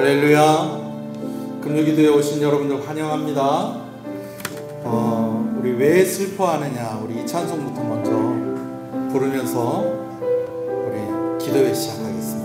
할렐루야. 금요기도에 오신 여러분들 환영합니다. 우리 왜 슬퍼하느냐, 우리 이 찬송부터 먼저 부르면서 우리 기도회 시작하겠습니다.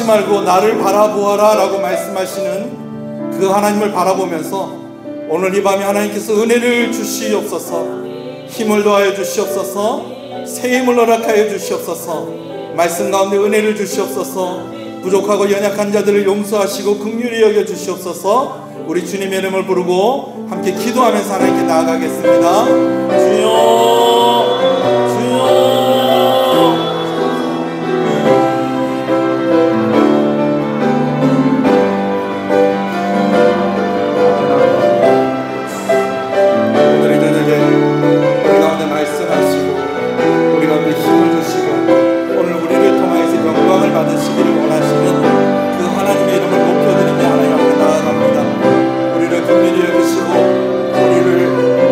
말고 나를 바라보아라 라고 말씀하시는 그 하나님을 바라보면서 오늘 이 밤에 하나님께서 은혜를 주시옵소서, 힘을 더하여 주시옵소서, 새 힘을 허락하여 주시옵소서, 말씀 가운데 은혜를 주시옵소서, 부족하고 연약한 자들을 용서하시고 긍휼히 여겨 주시옵소서. 우리 주님의 이름을 부르고 함께 기도하면서 하나님께 나아가겠습니다. 주여, 주여. 오늘 이 저녁에 우리 가운데 말씀하시고 우리 가운데 힘을 주시고 오늘 우리를 통하여서 영광을 받으시기를 원하시는 그 하나님의 이름을 높여드리며 하나님 앞에 나아갑니다. 우리를 긍휼히 여기시고 우리를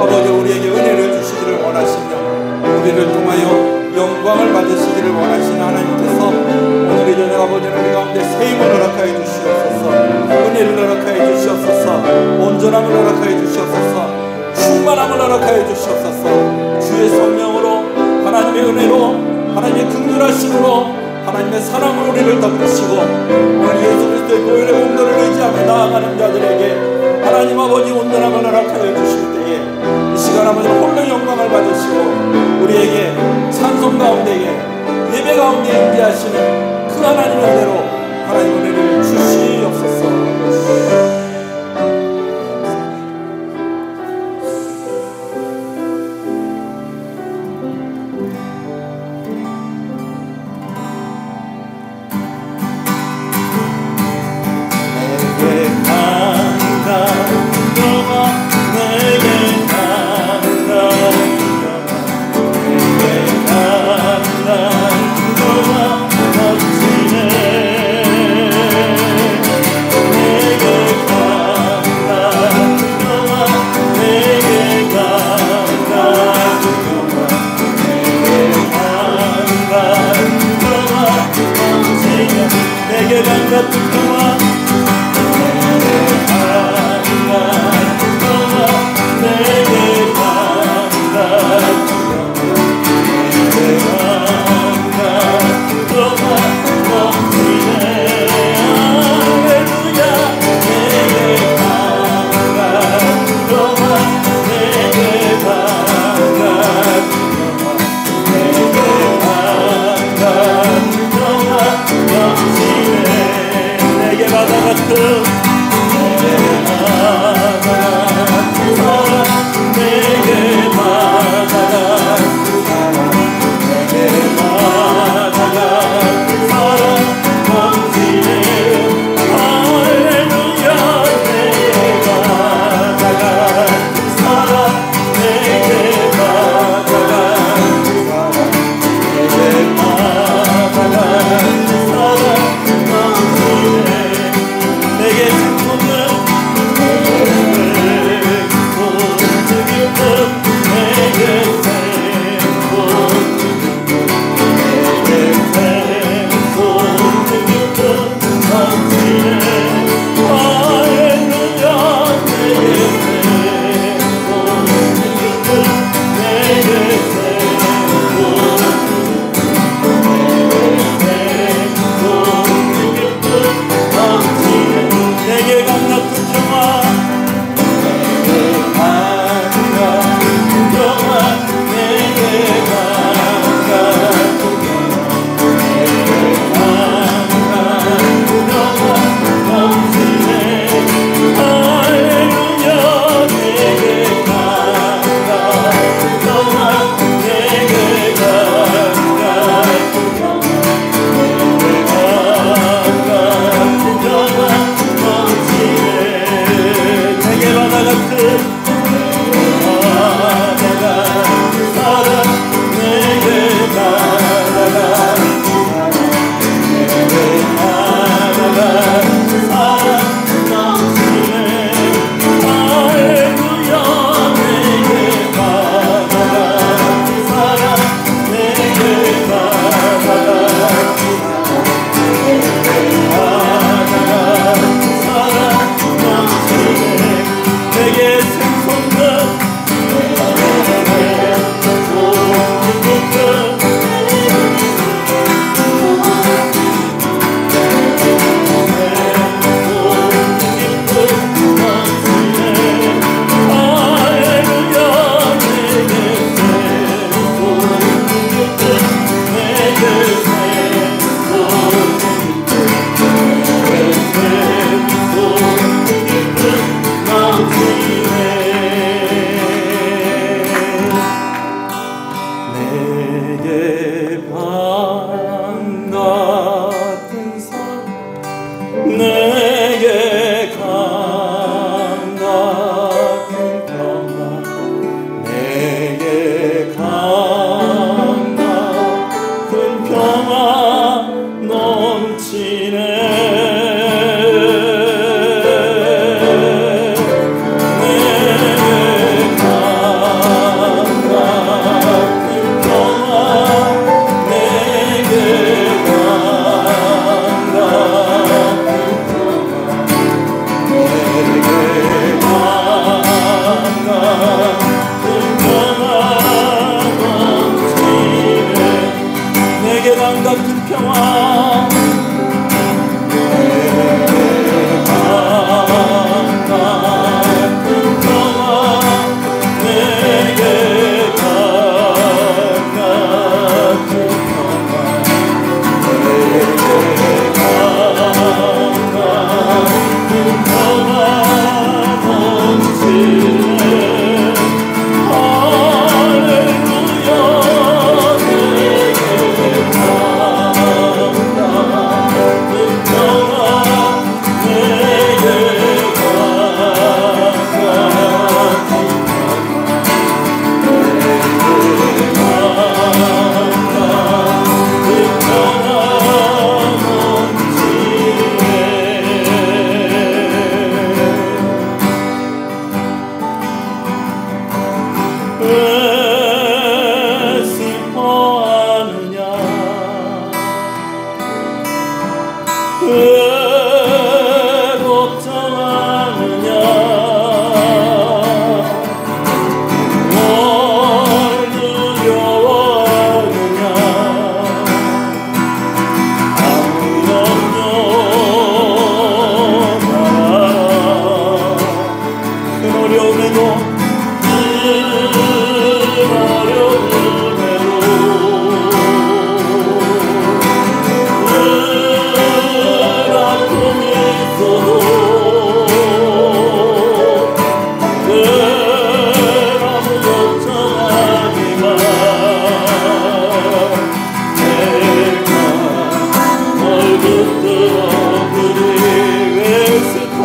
아버지 우리에게 은혜를 주시기를 원하시며 우리를 통하여 영광을 받으시기를 원하시는 하나님께서 오늘 이 저녁 아버지 우리 가운데 새 힘을 허락하여 주시옵소서, 은혜를 허락하여 주시옵소서, 온전함을 허락하여 주시옵소서, 충만함을 허락하여 주시옵소서. 주의 성령으로 하나님의 은혜로 하나님의 긍휼하심으로 하나님의 사랑으로 우리를 덮으시고 오늘 예수 그리스도의 보혈의 온도를 의지하며 나아가는 자들에게 하나님 아버지 온전함을 허락하여 주실 때에 이 시간 아버지 홀로 영광을 받으시고 우리에게 찬송 가운데에 예배 가운데 임재하시는 그 하나님의 은혜로 하나님 은혜를 주시옵소서. 내게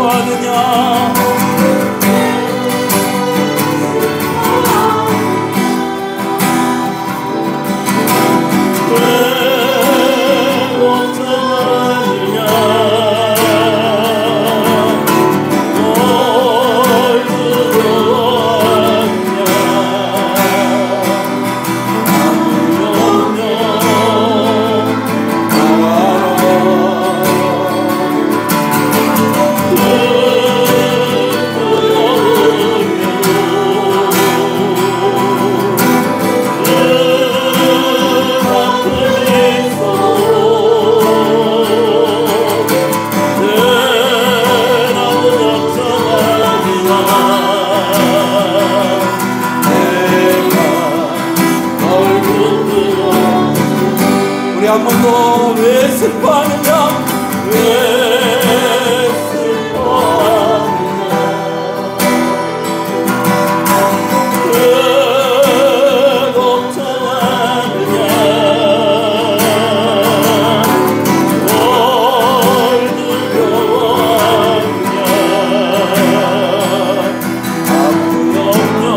슬퍼하느냐 한 번 더 왜 슬퍼하느냐 왜 슬퍼하느냐 왜 걱정하느냐 뭘 두려워하느냐 아무 염려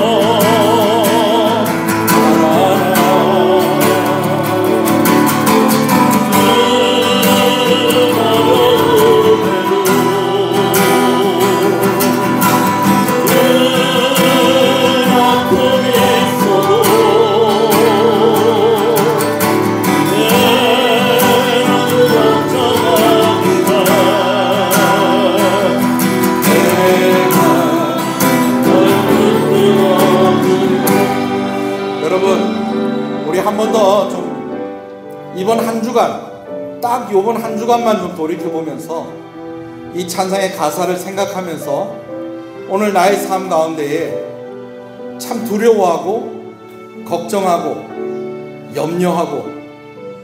한 번 더 좀 이번 한 주간 딱 요번 한 주간만 좀 돌이켜보면서 이 찬양의 가사를 생각하면서 오늘 나의 삶 가운데에 참 두려워하고 걱정하고 염려하고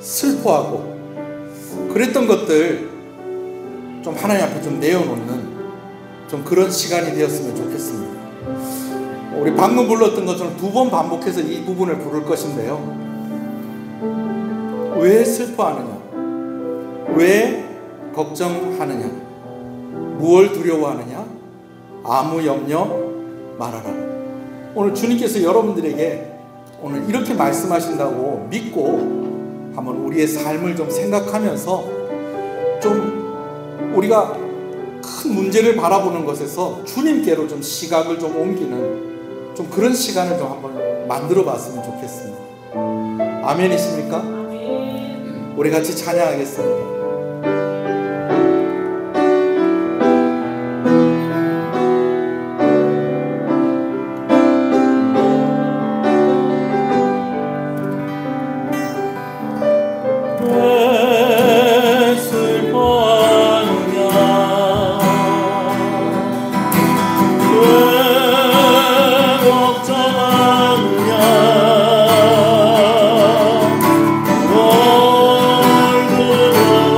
슬퍼하고 그랬던 것들 좀 하나님 앞에 좀 내어놓는 좀 그런 시간이 되었으면 좋겠습니다. 우리 방금 불렀던 것처럼 2번 반복해서 이 부분을 부를 것인데요. 왜 슬퍼하느냐? 왜 걱정하느냐? 무엇을 두려워하느냐? 아무 염려 말아라. 오늘 주님께서 여러분들에게 오늘 이렇게 말씀하신다고 믿고 한번 우리의 삶을 좀 생각하면서 좀 우리가 큰 문제를 바라보는 것에서 주님께로 좀 시각을 좀 옮기는 좀 그런 시간을 좀 한번 만들어 봤으면 좋겠습니다. 아멘이십니까? 우리 같이 찬양하겠습니다. 뭘 두려워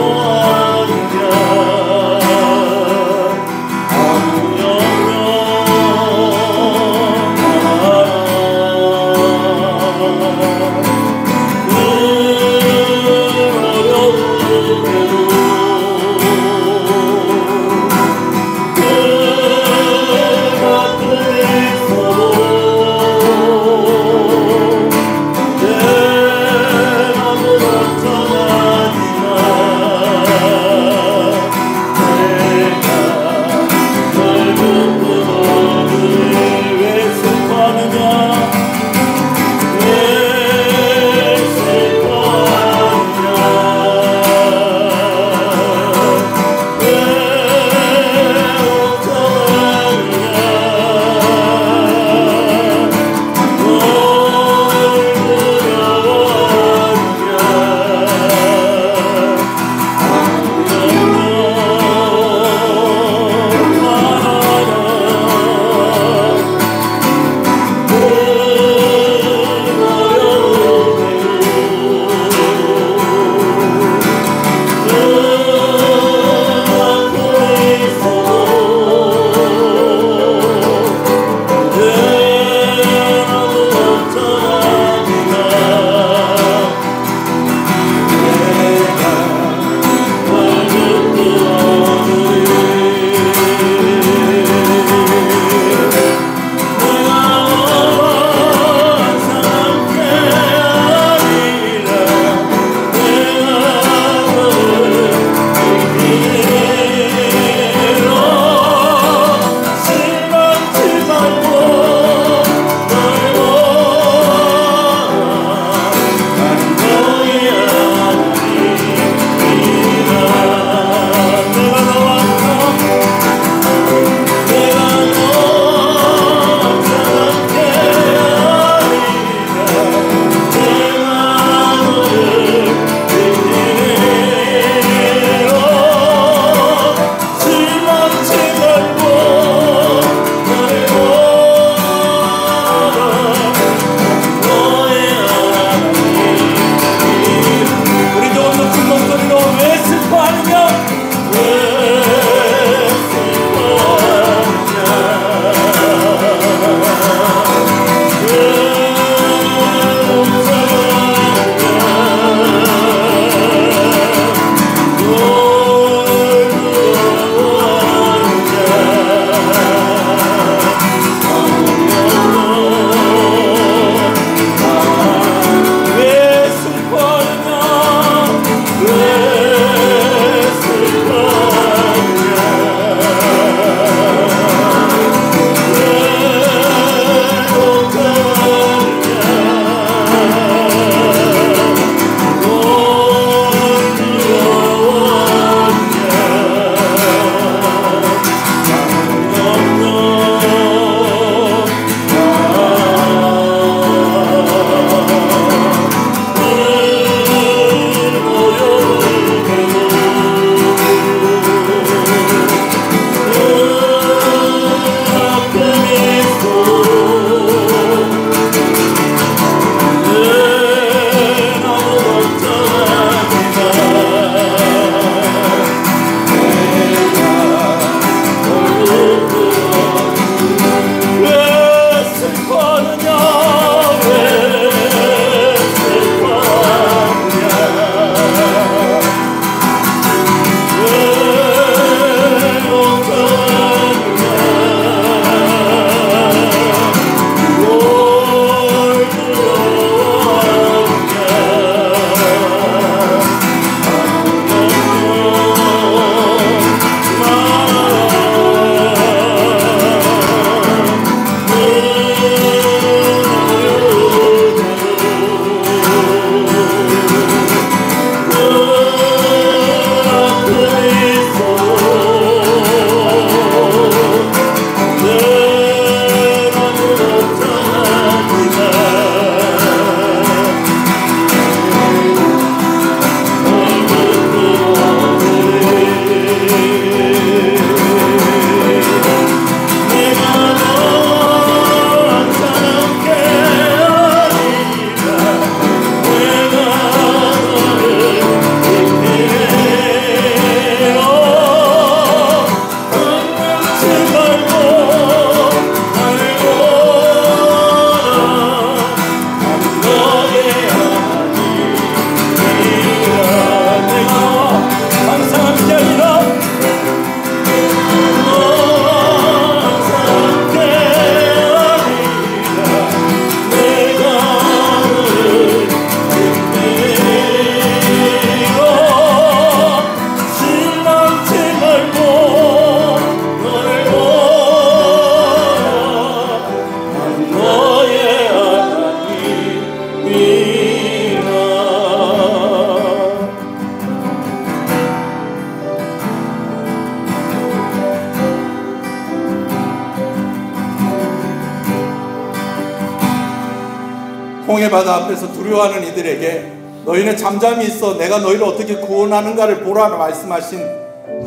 홍해바다 앞에서 두려워하는 이들에게 너희는 잠잠히 있어 내가 너희를 어떻게 구원하는가를 보라 말씀하신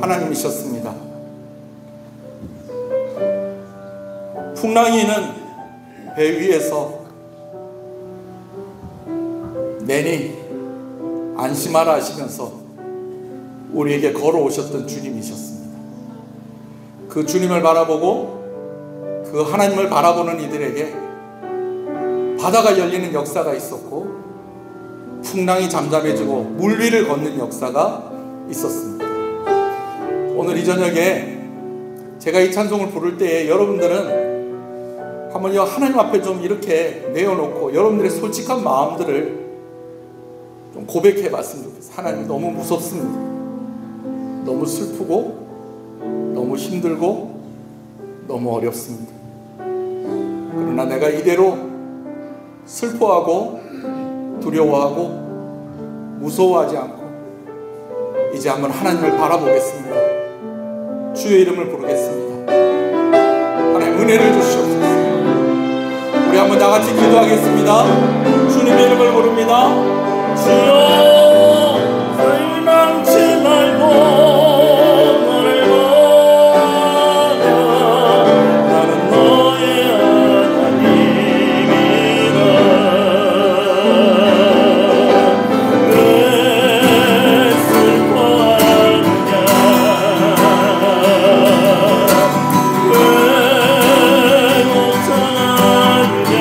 하나님이셨습니다. 풍랑이 있는 배 위에서 내니 안심하라 하시면서 우리에게 걸어오셨던 주님이셨습니다. 그 주님을 바라보고 그 하나님을 바라보는 이들에게 바다가 열리는 역사가 있었고 풍랑이 잠잠해지고 물 위를 걷는 역사가 있었습니다. 오늘 이 저녁에 제가 이 찬송을 부를 때에 여러분들은 한번 하나님 앞에 좀 이렇게 내어놓고 여러분들의 솔직한 마음들을 좀 고백해 봤으면 좋겠어요. 하나님, 너무 무섭습니다. 너무 슬프고 너무 힘들고 너무 어렵습니다. 그러나 내가 이대로 슬퍼하고 두려워하고 무서워하지 않고 이제 한번 하나님을 바라보겠습니다. 주의 이름을 부르겠습니다. 하나님, 은혜를 주시옵소서. 우리 한번 다 같이 기도하겠습니다. 주님의 이름을 부릅니다. 주여, 절망치 말고 너를 보라. 나는 너의 하나님이라. 왜 슬퍼하느냐, 왜 걱정하느냐.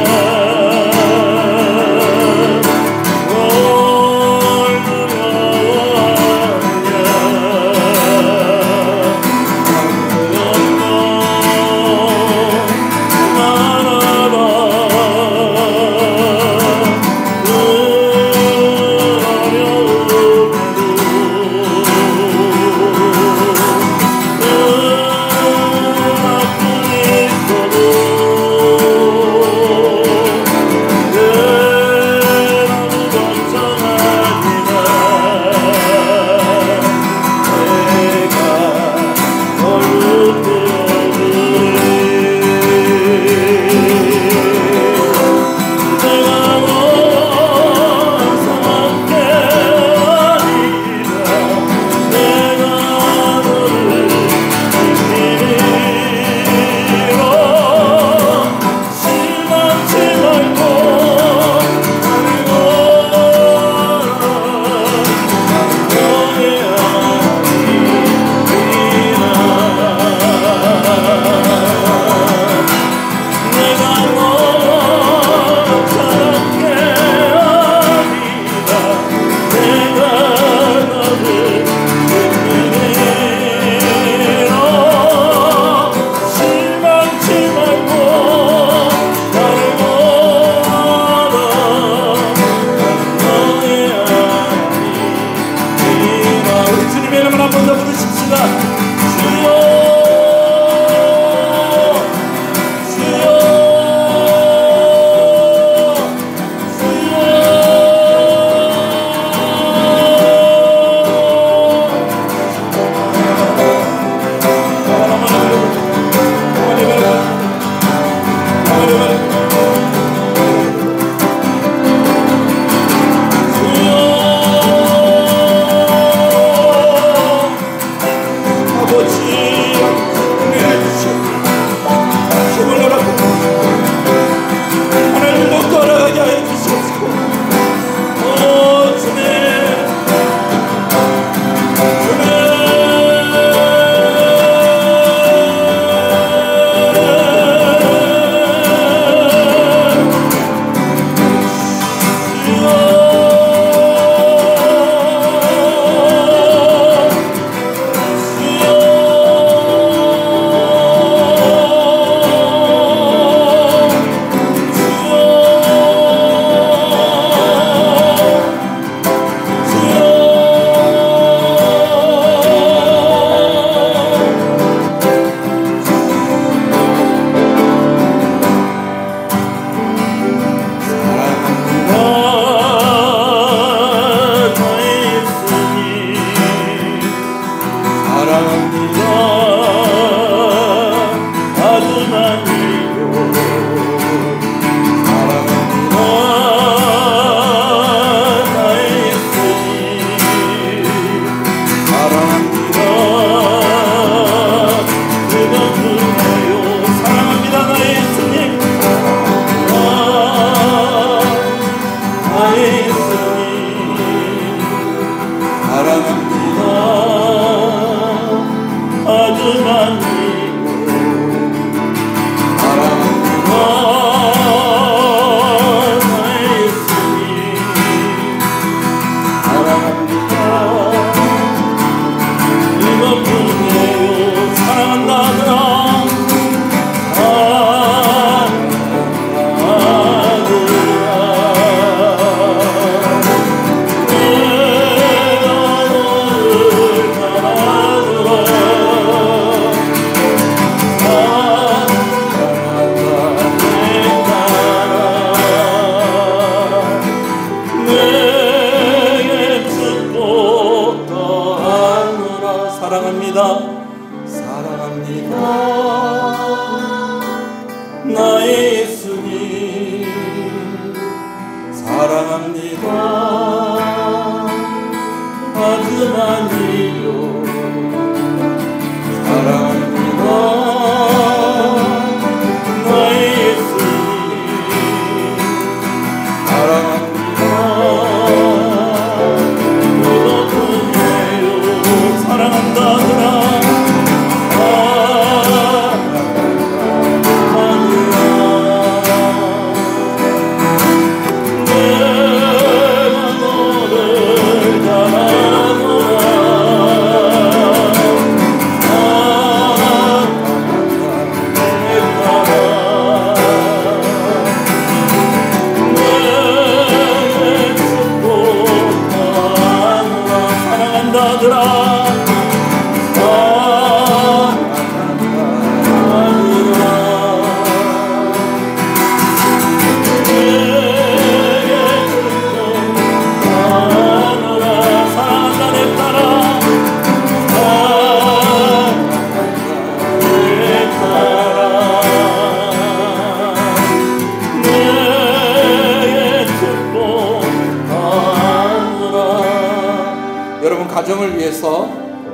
위해서,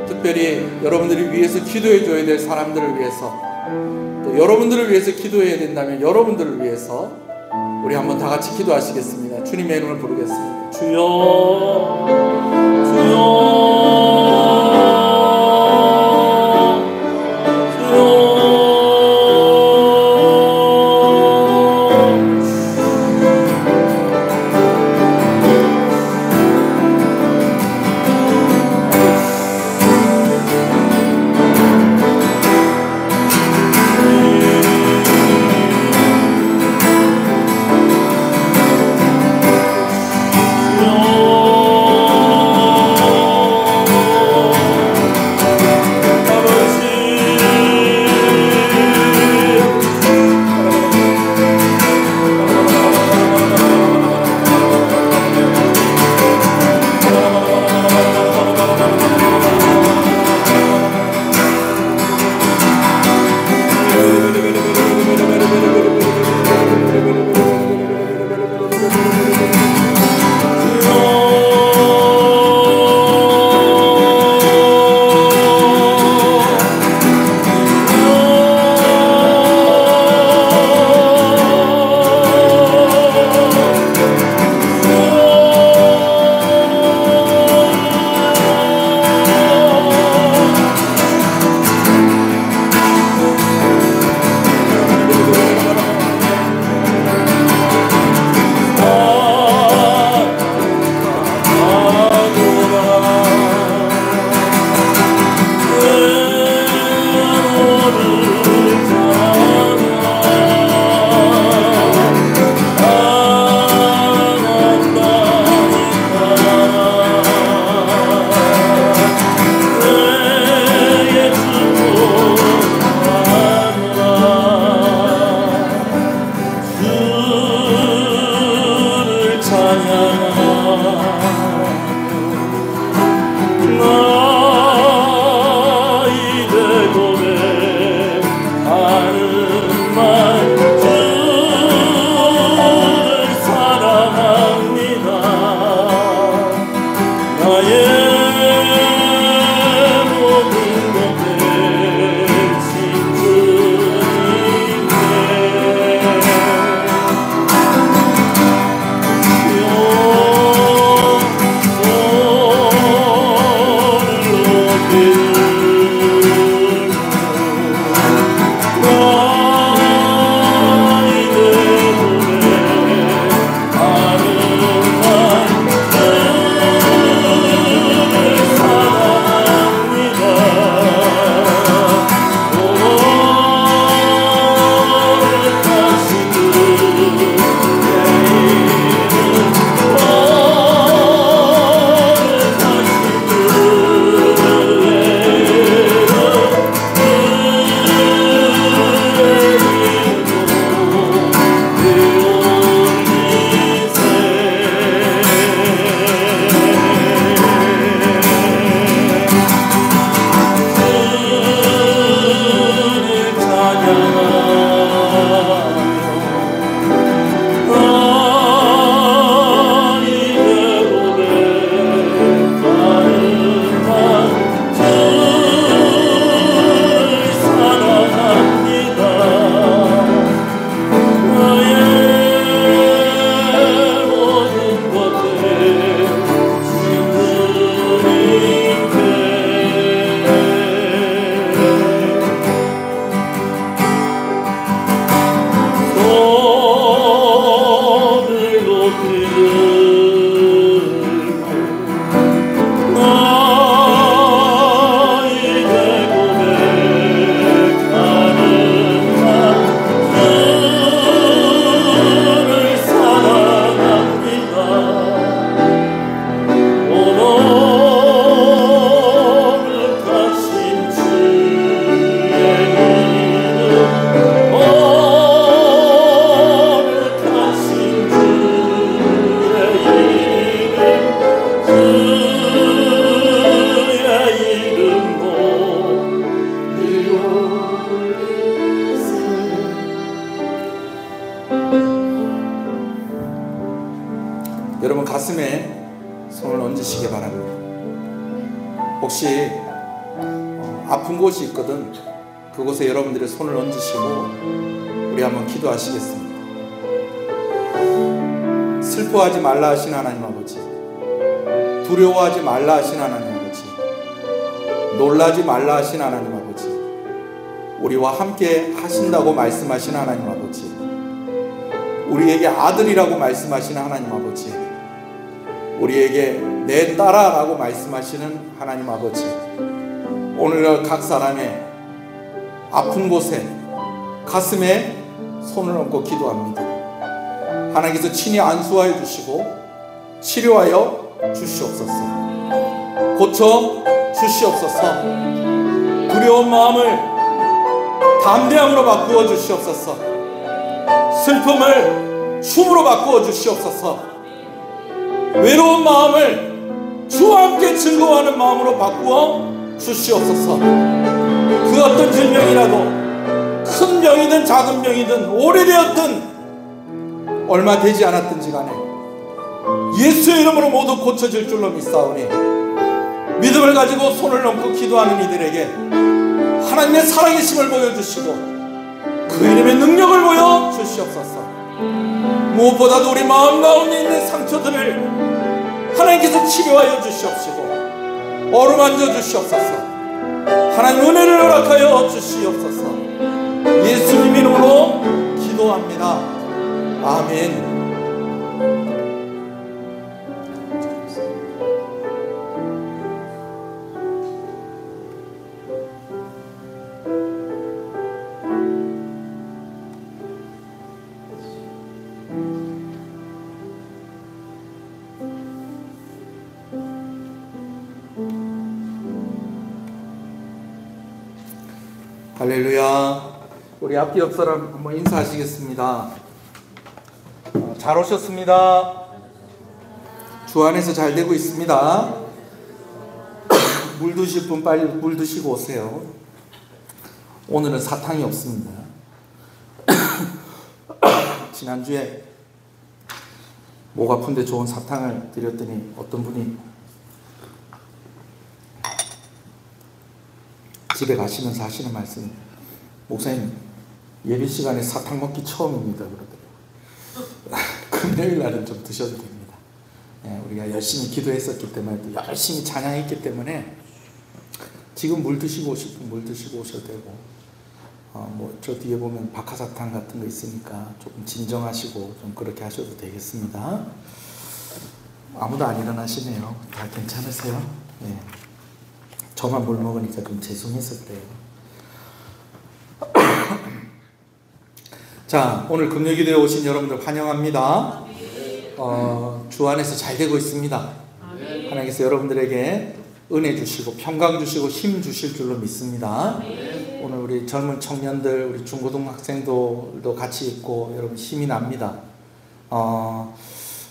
특별히 여러분들이 위해서 기도해 줘야 될 사람들을 위해서, 또 여러분들을 위해서 기도해야 된다면 여러분들을 위해서 우리 한번 다 같이 기도하시겠습니다. 주님의 이름을 부르겠습니다. 주여, 주여, 여러분 가슴에 손을 얹으시기 바랍니다. 혹시 아픈 곳이 있거든 그곳에 여러분들의 손을 얹으시고 우리 한번 기도하시겠습니다. 슬퍼하지 말라 하신 하나님 아버지, 두려워하지 말라 하신 하나님 아버지, 놀라지 말라 하신 하나님 아버지, 우리와 함께 하신다고 말씀하신 하나님 아버지, 우리에게 아들이라고 말씀하시는 하나님 아버지, 우리에게 내 딸아라고 말씀하시는 하나님 아버지, 오늘 각 사람의 아픈 곳에 가슴에 손을 얹고 기도합니다. 하나님께서 친히 안수하여 주시고 치료하여 주시옵소서. 고쳐 주시옵소서. 두려운 마음을 담대함으로 바꾸어 주시옵소서. 슬픔을 춤으로 바꾸어 주시옵소서. 외로운 마음을 주와 함께 즐거워하는 마음으로 바꾸어 주시옵소서. 그 어떤 질병이라도 큰 병이든 작은 병이든 오래되었든 얼마 되지 않았든지 간에 예수의 이름으로 모두 고쳐질 줄로 믿사오니 믿음을 가지고 손을 얹고 기도하는 이들에게 하나님의 살아계심을 보여주시고 그 이름의 능력을 보여주시옵소서. 무엇보다도 우리 마음 가운데 있는 상처들을 하나님께서 치료하여 주시옵시고 어루만져 주시옵소서. 하나님 은혜를 허락하여 주시옵소서. 예수님 이름으로 기도합니다. 아멘. 할렐루야. 우리 앞뒤 옆 사람 한번 인사하시겠습니다. 잘 오셨습니다. 주 안에서 잘 되고 있습니다. 물 드실 분 빨리 물 드시고 오세요. 오늘은 사탕이 없습니다. 지난주에 목 아픈데 좋은 사탕을 드렸더니 어떤 분이 집에 가시면서 하시는 말씀, 목사님 예배 시간에 사탕 먹기 처음입니다 그러더라고요. 금요일 날은 좀 드셔도 됩니다. 우리가 열심히 기도했었기 때문에 또 열심히 찬양했기 때문에 지금 물 드시고 싶으면 물 드시고 오셔도 되고, 저 뒤에 보면 박하사탕 같은 거 있으니까 조금 진정하시고 좀 그렇게 하셔도 되겠습니다. 아무도 안 일어나시네요. 다 괜찮으세요? 네. 저만 물 먹으니까 좀 죄송해서 그래요. 자, 오늘 금요기도에 오신 여러분들 환영합니다. 주 안에서 잘 되고 있습니다. 하나님께서 여러분들에게 은혜 주시고 평강 주시고 힘 주실 줄로 믿습니다. 오늘 우리 젊은 청년들, 우리 중고등학생들도 같이 있고 여러분 힘이 납니다.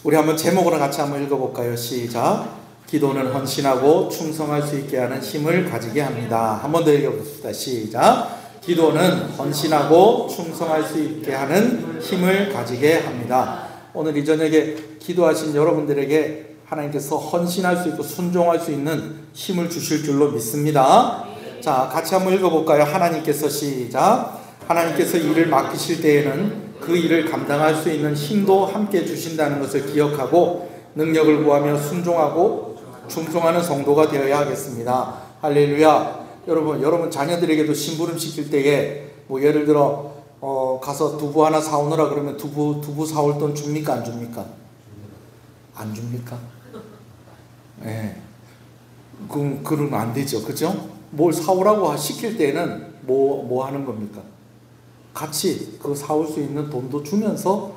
우리 한번 제목으로 같이 한번 읽어볼까요? 시작. 기도는 헌신하고 충성할 수 있게 하는 힘을 가지게 합니다. 한 번 더 읽어봅시다. 시작. 기도는 헌신하고 충성할 수 있게 하는 힘을 가지게 합니다. 오늘 이 저녁에 기도하신 여러분들에게 하나님께서 헌신할 수 있고 순종할 수 있는 힘을 주실 줄로 믿습니다. 자, 같이 한번 읽어볼까요? 하나님께서 시작. 하나님께서 일을 맡기실 때에는 그 일을 감당할 수 있는 힘도 함께 주신다는 것을 기억하고 능력을 구하며 순종하고 충성하는 성도가 되어야 하겠습니다. 할렐루야. 여러분 자녀들에게도 심부름 시킬 때에 뭐 예를 들어 가서 두부 하나 사오느라 그러면 두부 사올 돈 줍니까 안 줍니까? 안 줍니까? 네. 그러면 안 되죠, 그죠? 뭘 사오라고 시킬 때는 뭐 하는 겁니까? 같이 그 사올 수 있는 돈도 주면서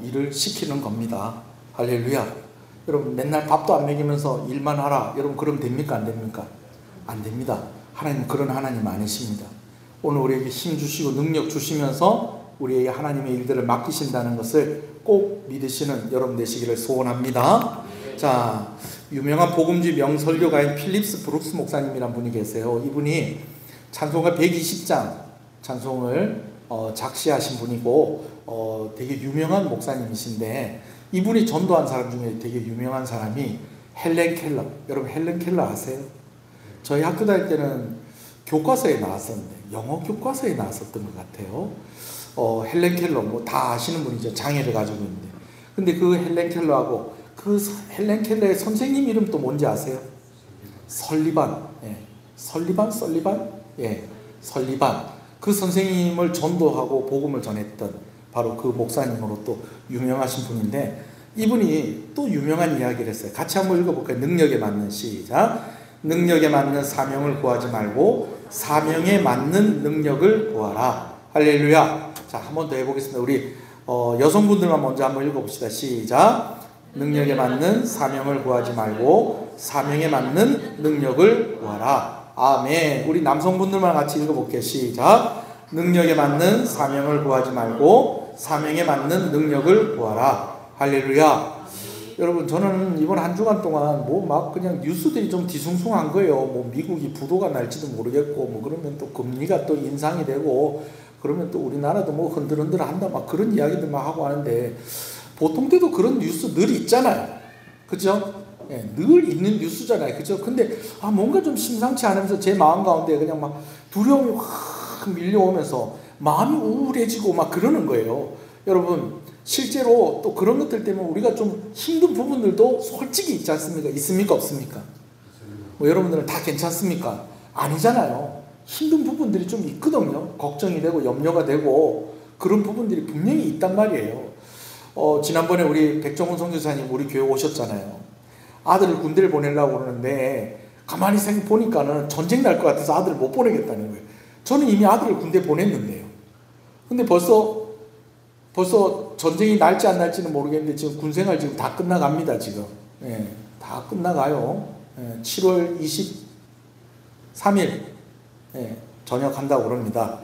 일을 시키는 겁니다. 할렐루야. 여러분 맨날 밥도 안 먹이면서 일만 하라, 여러분 그러면 됩니까 안 됩니까? 안 됩니다. 하나님 그런 하나님 아니십니다. 오늘 우리에게 힘 주시고 능력 주시면서 우리에게 하나님의 일들을 맡기신다는 것을 꼭 믿으시는 여러분 되시기를 소원합니다. 자, 유명한 복음주의 명설교가인 필립스 브룩스 목사님이란 분이 계세요. 이분이 찬송가 120장 찬송을 작시하신 분이고 되게 유명한 목사님이신데, 이분이 전도한 사람 중에 되게 유명한 사람이 헬렌 켈러. 여러분 헬렌 켈러 아세요? 저희 학교 다닐 때는 교과서에 나왔었는데, 영어 교과서에 나왔었던 것 같아요. 헬렌 켈러, 뭐 다 아시는 분이죠. 장애를 가지고 있는데. 근데 그 헬렌 켈러하고 그 헬렌 켈러의 선생님 이름 또 뭔지 아세요? 설리반. 예. 설리반? 예. 설리반. 그 선생님을 전도하고 복음을 전했던 바로 그 목사님으로 또 유명하신 분인데, 이분이 또 유명한 이야기를 했어요. 같이 한번 읽어볼까요? 능력에 맞는, 시작. 능력에 맞는 사명을 구하지 말고 사명에 맞는 능력을 구하라. 할렐루야. 자, 한 번 더 해보겠습니다. 우리 여성분들만 먼저 한번 읽어봅시다. 시작. 능력에 맞는 사명을 구하지 말고 사명에 맞는 능력을 구하라. 아멘. 우리 남성분들만 같이 읽어볼게요. 시작. 능력에 맞는 사명을 구하지 말고 사명에 맞는 능력을 구하라. 할렐루야. 여러분, 저는 이번 한 주간 동안 뭐 막 그냥 뉴스들이 좀 뒤숭숭한 거예요. 뭐 미국이 부도가 날지도 모르겠고, 뭐 그러면 또 금리가 또 인상이 되고, 그러면 또 우리나라도 뭐 흔들흔들 한다, 막 그런 이야기들만 하고 하는데, 보통 때도 그런 뉴스 늘 있잖아요. 그죠? 예, 늘 있는 뉴스잖아요. 그죠? 근데 뭔가 좀 심상치 않으면서 제 마음 가운데 그냥 막 두려움이 확 밀려오면서 마음이 우울해지고 막 그러는 거예요. 여러분, 실제로 또 그런 것들 때문에 우리가 좀 힘든 부분들도 솔직히 있지 않습니까? 있습니까? 없습니까? 뭐 여러분들은 다 괜찮습니까? 아니잖아요. 힘든 부분들이 좀 있거든요. 걱정이 되고 염려가 되고 그런 부분들이 분명히 있단 말이에요. 지난번에 우리 백종원 선교사님 우리 교회 오셨잖아요. 아들을 군대를 보내려고 그러는데 가만히 보니까는 전쟁 날 것 같아서 아들을 못 보내겠다는 거예요. 저는 이미 아들을 군대 보냈는데요. 근데 벌써 전쟁이 날지 안 날지는 모르겠는데 지금 군생활 지금 다 끝나갑니다. 지금. 예, 다 끝나가요. 7월 23일 전역한다고 그럽니다.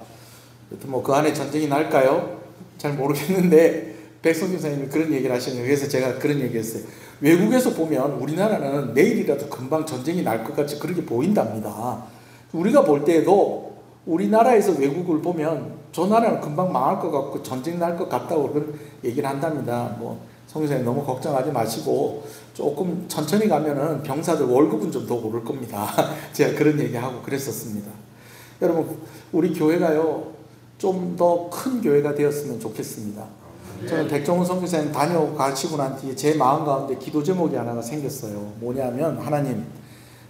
여튼 뭐 그 안에 전쟁이 날까요? 잘 모르겠는데 백성규 선생님이 그런 얘기를 하시는 거예요. 그래서 제가 그런 얘기했어요. 외국에서 보면 우리나라는 내일이라도 금방 전쟁이 날 것 같이 그렇게 보인답니다. 우리가 볼 때에도 우리나라에서 외국을 보면 저 나라는 금방 망할 것 같고 전쟁 날 것 같다고 그런 얘기를 한답니다. 뭐 성교사님 너무 걱정하지 마시고 조금 천천히 가면은 병사들 월급은 좀 더 오를 겁니다. 제가 그런 얘기하고 그랬었습니다. 여러분, 우리 교회가요 좀 더 큰 교회가 되었으면 좋겠습니다. 저는 백종원 선교사님 다녀가시고 난 뒤에 제 마음 가운데 기도 제목이 하나가 생겼어요. 뭐냐면, 하나님,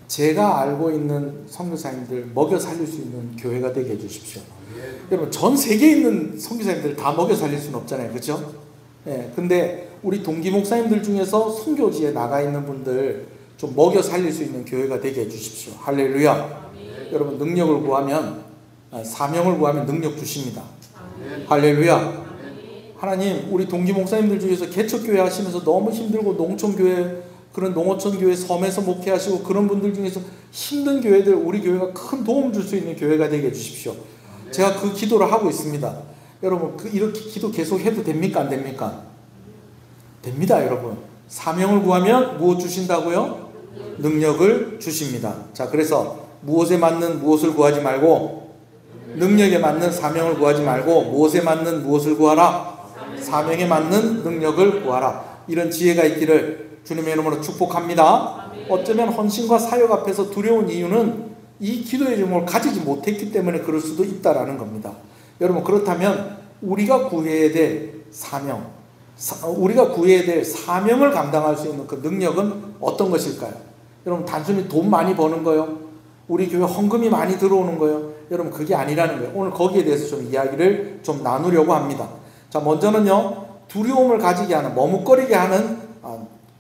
제가 알고 있는 선교사님들 먹여 살릴 수 있는 교회가 되게 해주십시오. 여러분, 전 세계에 있는 선교사님들 다 먹여 살릴 수는 없잖아요. 그렇죠? 예, 근데 우리 동기 목사님들 중에서 선교지에 나가 있는 분들 좀 먹여 살릴 수 있는 교회가 되게 해주십시오. 할렐루야. 여러분, 능력을 구하면, 사명을 구하면 능력 주십니다. 할렐루야. 하나님, 우리 동기 목사님들 중에서 개척교회 하시면서 너무 힘들고 농촌교회, 그런 농어촌교회 섬에서 목회하시고 그런 분들 중에서 힘든 교회들, 우리 교회가 큰 도움 줄 수 있는 교회가 되게 해주십시오. 제가 그 기도를 하고 있습니다. 여러분, 이렇게 기도 계속 해도 됩니까? 안 됩니까? 됩니다, 여러분. 사명을 구하면 무엇 주신다고요? 능력을 주십니다. 자, 그래서 무엇에 맞는 무엇을 구하지 말고, 능력에 맞는 사명을 구하지 말고, 무엇에 맞는 무엇을 구하라? 사명에 맞는 능력을 구하라. 이런 지혜가 있기를 주님의 이름으로 축복합니다. 어쩌면 헌신과 사역 앞에서 두려운 이유는 이 기도의 제목을 가지지 못했기 때문에 그럴 수도 있다라는 겁니다. 여러분, 그렇다면 우리가 구해야 될 사명, 우리가 구해야 될 사명을 감당할 수 있는 그 능력은 어떤 것일까요? 여러분, 단순히 돈 많이 버는 거요? 우리 교회 헌금이 많이 들어오는 거요? 여러분, 그게 아니라는 거예요. 오늘 거기에 대해서 좀 이야기를 좀 나누려고 합니다. 자, 먼저는요, 두려움을 가지게 하는, 머뭇거리게 하는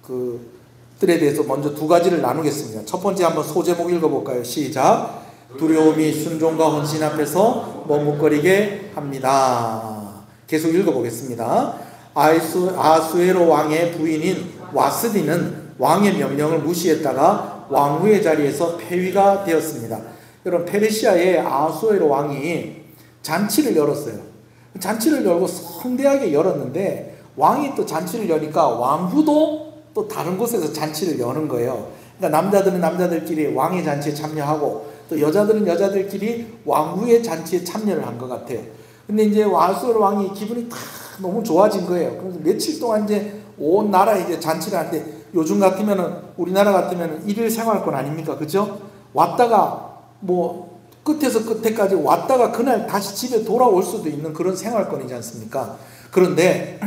그들에 대해서 먼저 두 가지를 나누겠습니다. 첫 번째 한번 소제목 읽어볼까요? 시작. 두려움이 순종과 헌신 앞에서 머뭇거리게 합니다. 계속 읽어보겠습니다. 아수에로 왕의 부인인 와스디는 왕의 명령을 무시했다가 왕후의 자리에서 폐위가 되었습니다. 여러분, 페르시아의 아수에로 왕이 잔치를 열었어요. 잔치를 열고 성대하게 열었는데, 왕이 또 잔치를 여니까 왕후도 또 다른 곳에서 잔치를 여는 거예요. 그러니까 남자들은 남자들끼리 왕의 잔치에 참여하고, 또 여자들은 여자들끼리 왕후의 잔치에 참여를 한 것 같아요. 근데 이제 아수에로 왕이 기분이 다 너무 좋아진 거예요. 그래서 며칠 동안 이제 온 나라에 이제 잔치를 하는데, 요즘 같으면은, 우리나라 같으면은 일일 생활권 아닙니까? 그죠? 왔다가 뭐 끝에서 끝에까지 왔다가 그날 다시 집에 돌아올 수도 있는 그런 생활권이지 않습니까? 그런데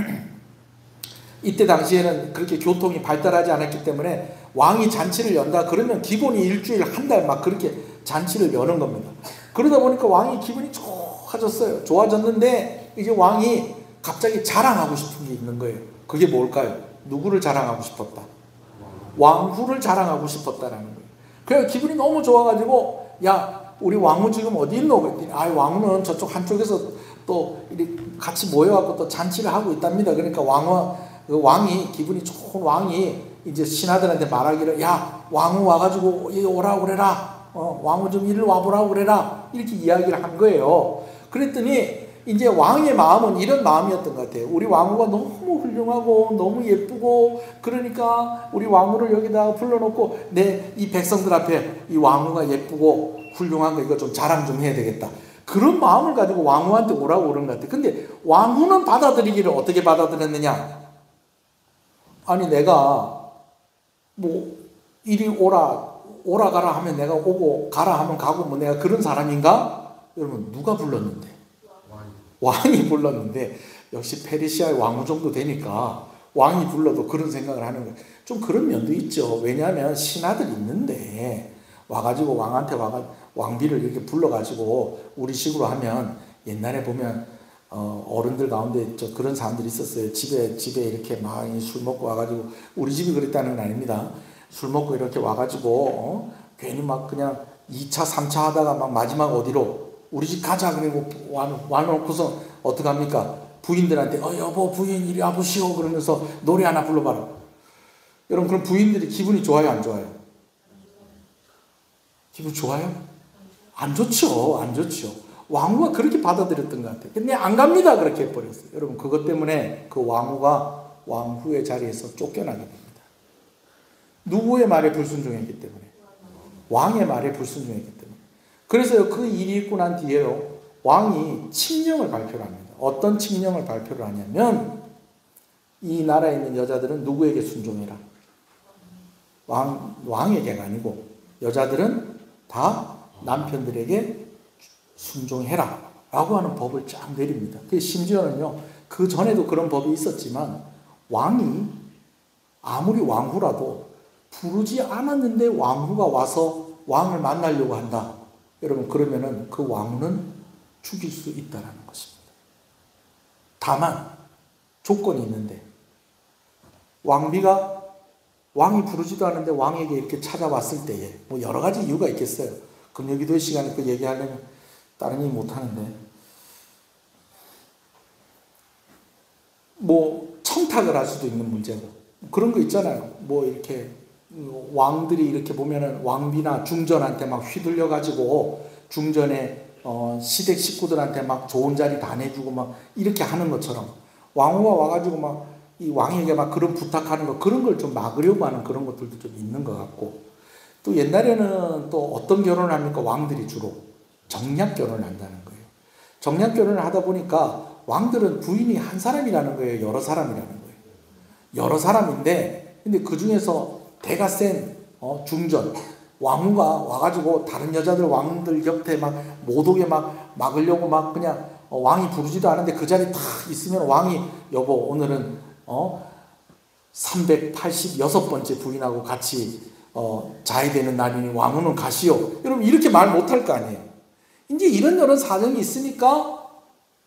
이때 당시에는 그렇게 교통이 발달하지 않았기 때문에 왕이 잔치를 연다 그러면 기본이 일주일 한 달 막 그렇게 잔치를 여는 겁니다. 그러다 보니까 왕이 기분이 좋아졌어요. 좋아졌는데 이제 왕이 갑자기 자랑하고 싶은 게 있는 거예요. 그게 뭘까요? 누구를 자랑하고 싶었다? 왕후를 자랑하고 싶었다라는 거예요. 그래서 기분이 너무 좋아가지고 야 우리 왕후 지금 어디 있노? 그랬더니 아 왕후는 저쪽 한쪽에서 또 같이 모여갖고 또 잔치를 하고 있답니다. 그러니까 왕이 기분이 좋은 왕이 이제 신하들한테 말하기를 야 왕후 와가지고 여기 오라고 그래라. 왕후 좀 일로 와보라고 그래라. 이렇게 이야기를 한 거예요. 그랬더니 이제 왕의 마음은 이런 마음이었던 것 같아요. 우리 왕후가 너무 훌륭하고 너무 예쁘고 그러니까 우리 왕후를 여기다가 불러놓고 내 이 백성들 앞에 이 왕후가 예쁘고 훌륭한 거 이거 좀 자랑 좀 해야 되겠다. 그런 마음을 가지고 왕후한테 오라고 그런 것 같아요. 근데 왕후는 받아들이기를 어떻게 받아들였느냐? 아니 내가 뭐 이리 오라 가라 하면 내가 오고 가라 하면 가고 뭐 내가 그런 사람인가? 여러분 누가 불렀는데? 왕이 불렀는데 역시 페르시아의 왕후 정도 되니까 왕이 불러도 그런 생각을 하는 거예요. 좀 그런 면도 있죠. 왜냐하면 신하들이 있는데 와가지고 왕한테 왕비를 이렇게 불러가지고 우리 식으로 하면 옛날에 보면 어른들 가운데 그런 사람들이 있었어요. 집에 이렇게 막 술 먹고 와가지고 우리 집이 그랬다는 건 아닙니다. 술 먹고 이렇게 와가지고 괜히 막 그냥 2차 3차 하다가 막 마지막 어디로 우리 집 가자 그리고 와놓고서 어떡합니까? 부인들한테 여보 부인 이리 와보시오 그러면서 노래 하나 불러봐라. 여러분 그럼 부인들이 기분이 좋아요 안 좋아요? 기분 좋아요? 안 좋죠. 안 좋죠. 왕후가 그렇게 받아들였던 것 같아요. 근데 안 갑니다 그렇게 해버렸어요. 여러분 그것 때문에 그 왕후가 왕후의 자리에서 쫓겨나게 됩니다. 누구의 말에 불순종했기 때문에? 왕의 말에 불순종했기 때문에. 그래서 그 일이 있고 난 뒤에요. 왕이 칙령을 발표를 합니다. 어떤 칙령을 발표를 하냐면 이 나라에 있는 여자들은 누구에게 순종해라? 왕에게가 아니고 여자들은 다 남편들에게 순종해라 라고 하는 법을 쫙 내립니다. 심지어는요 그 전에도 그런 법이 있었지만 왕이 아무리 왕후라도 부르지 않았는데 왕후가 와서 왕을 만나려고 한다. 여러분 그러면은 그 왕후는 죽일 수 있다라는 것입니다. 다만 조건이 있는데 왕이 부르지도 않은데 왕에게 이렇게 찾아왔을 때에 뭐 여러 가지 이유가 있겠어요. 금요기도의 시간에 그 얘기하려면 다른 얘기 못하는데 뭐 청탁을 할 수도 있는 문제고 그런 거 있잖아요. 뭐 이렇게 왕들이 이렇게 보면은 왕비나 중전한테 막 휘둘려 가지고 중전에 시댁 식구들한테 막 좋은 자리 다 내주고 막 이렇게 하는 것처럼 왕후가 와가지고 막 이 왕에게 막 그런 부탁하는 거 그런 걸 좀 막으려고 하는 그런 것들도 좀 있는 것 같고 또 옛날에는 또 어떤 결혼을 합니까? 왕들이 주로 정략 결혼을 한다는 거예요. 정략 결혼을 하다 보니까 왕들은 부인이 한 사람이라는 거예요. 여러 사람이라는 거예요. 여러 사람인데 근데 그 중에서 대가 센 중전 왕후가 와가지고 다른 여자들 왕들 곁에 막 못 오게 막 막으려고 막 그냥 왕이 부르지도 않은데 그 자리에 탁 있으면 왕이 여보 오늘은 386번째 부인하고 같이 자야 되는 날이니 왕후는 가시오. 여러분 이렇게 말 못할 거 아니에요. 이제 이런 사정이 있으니까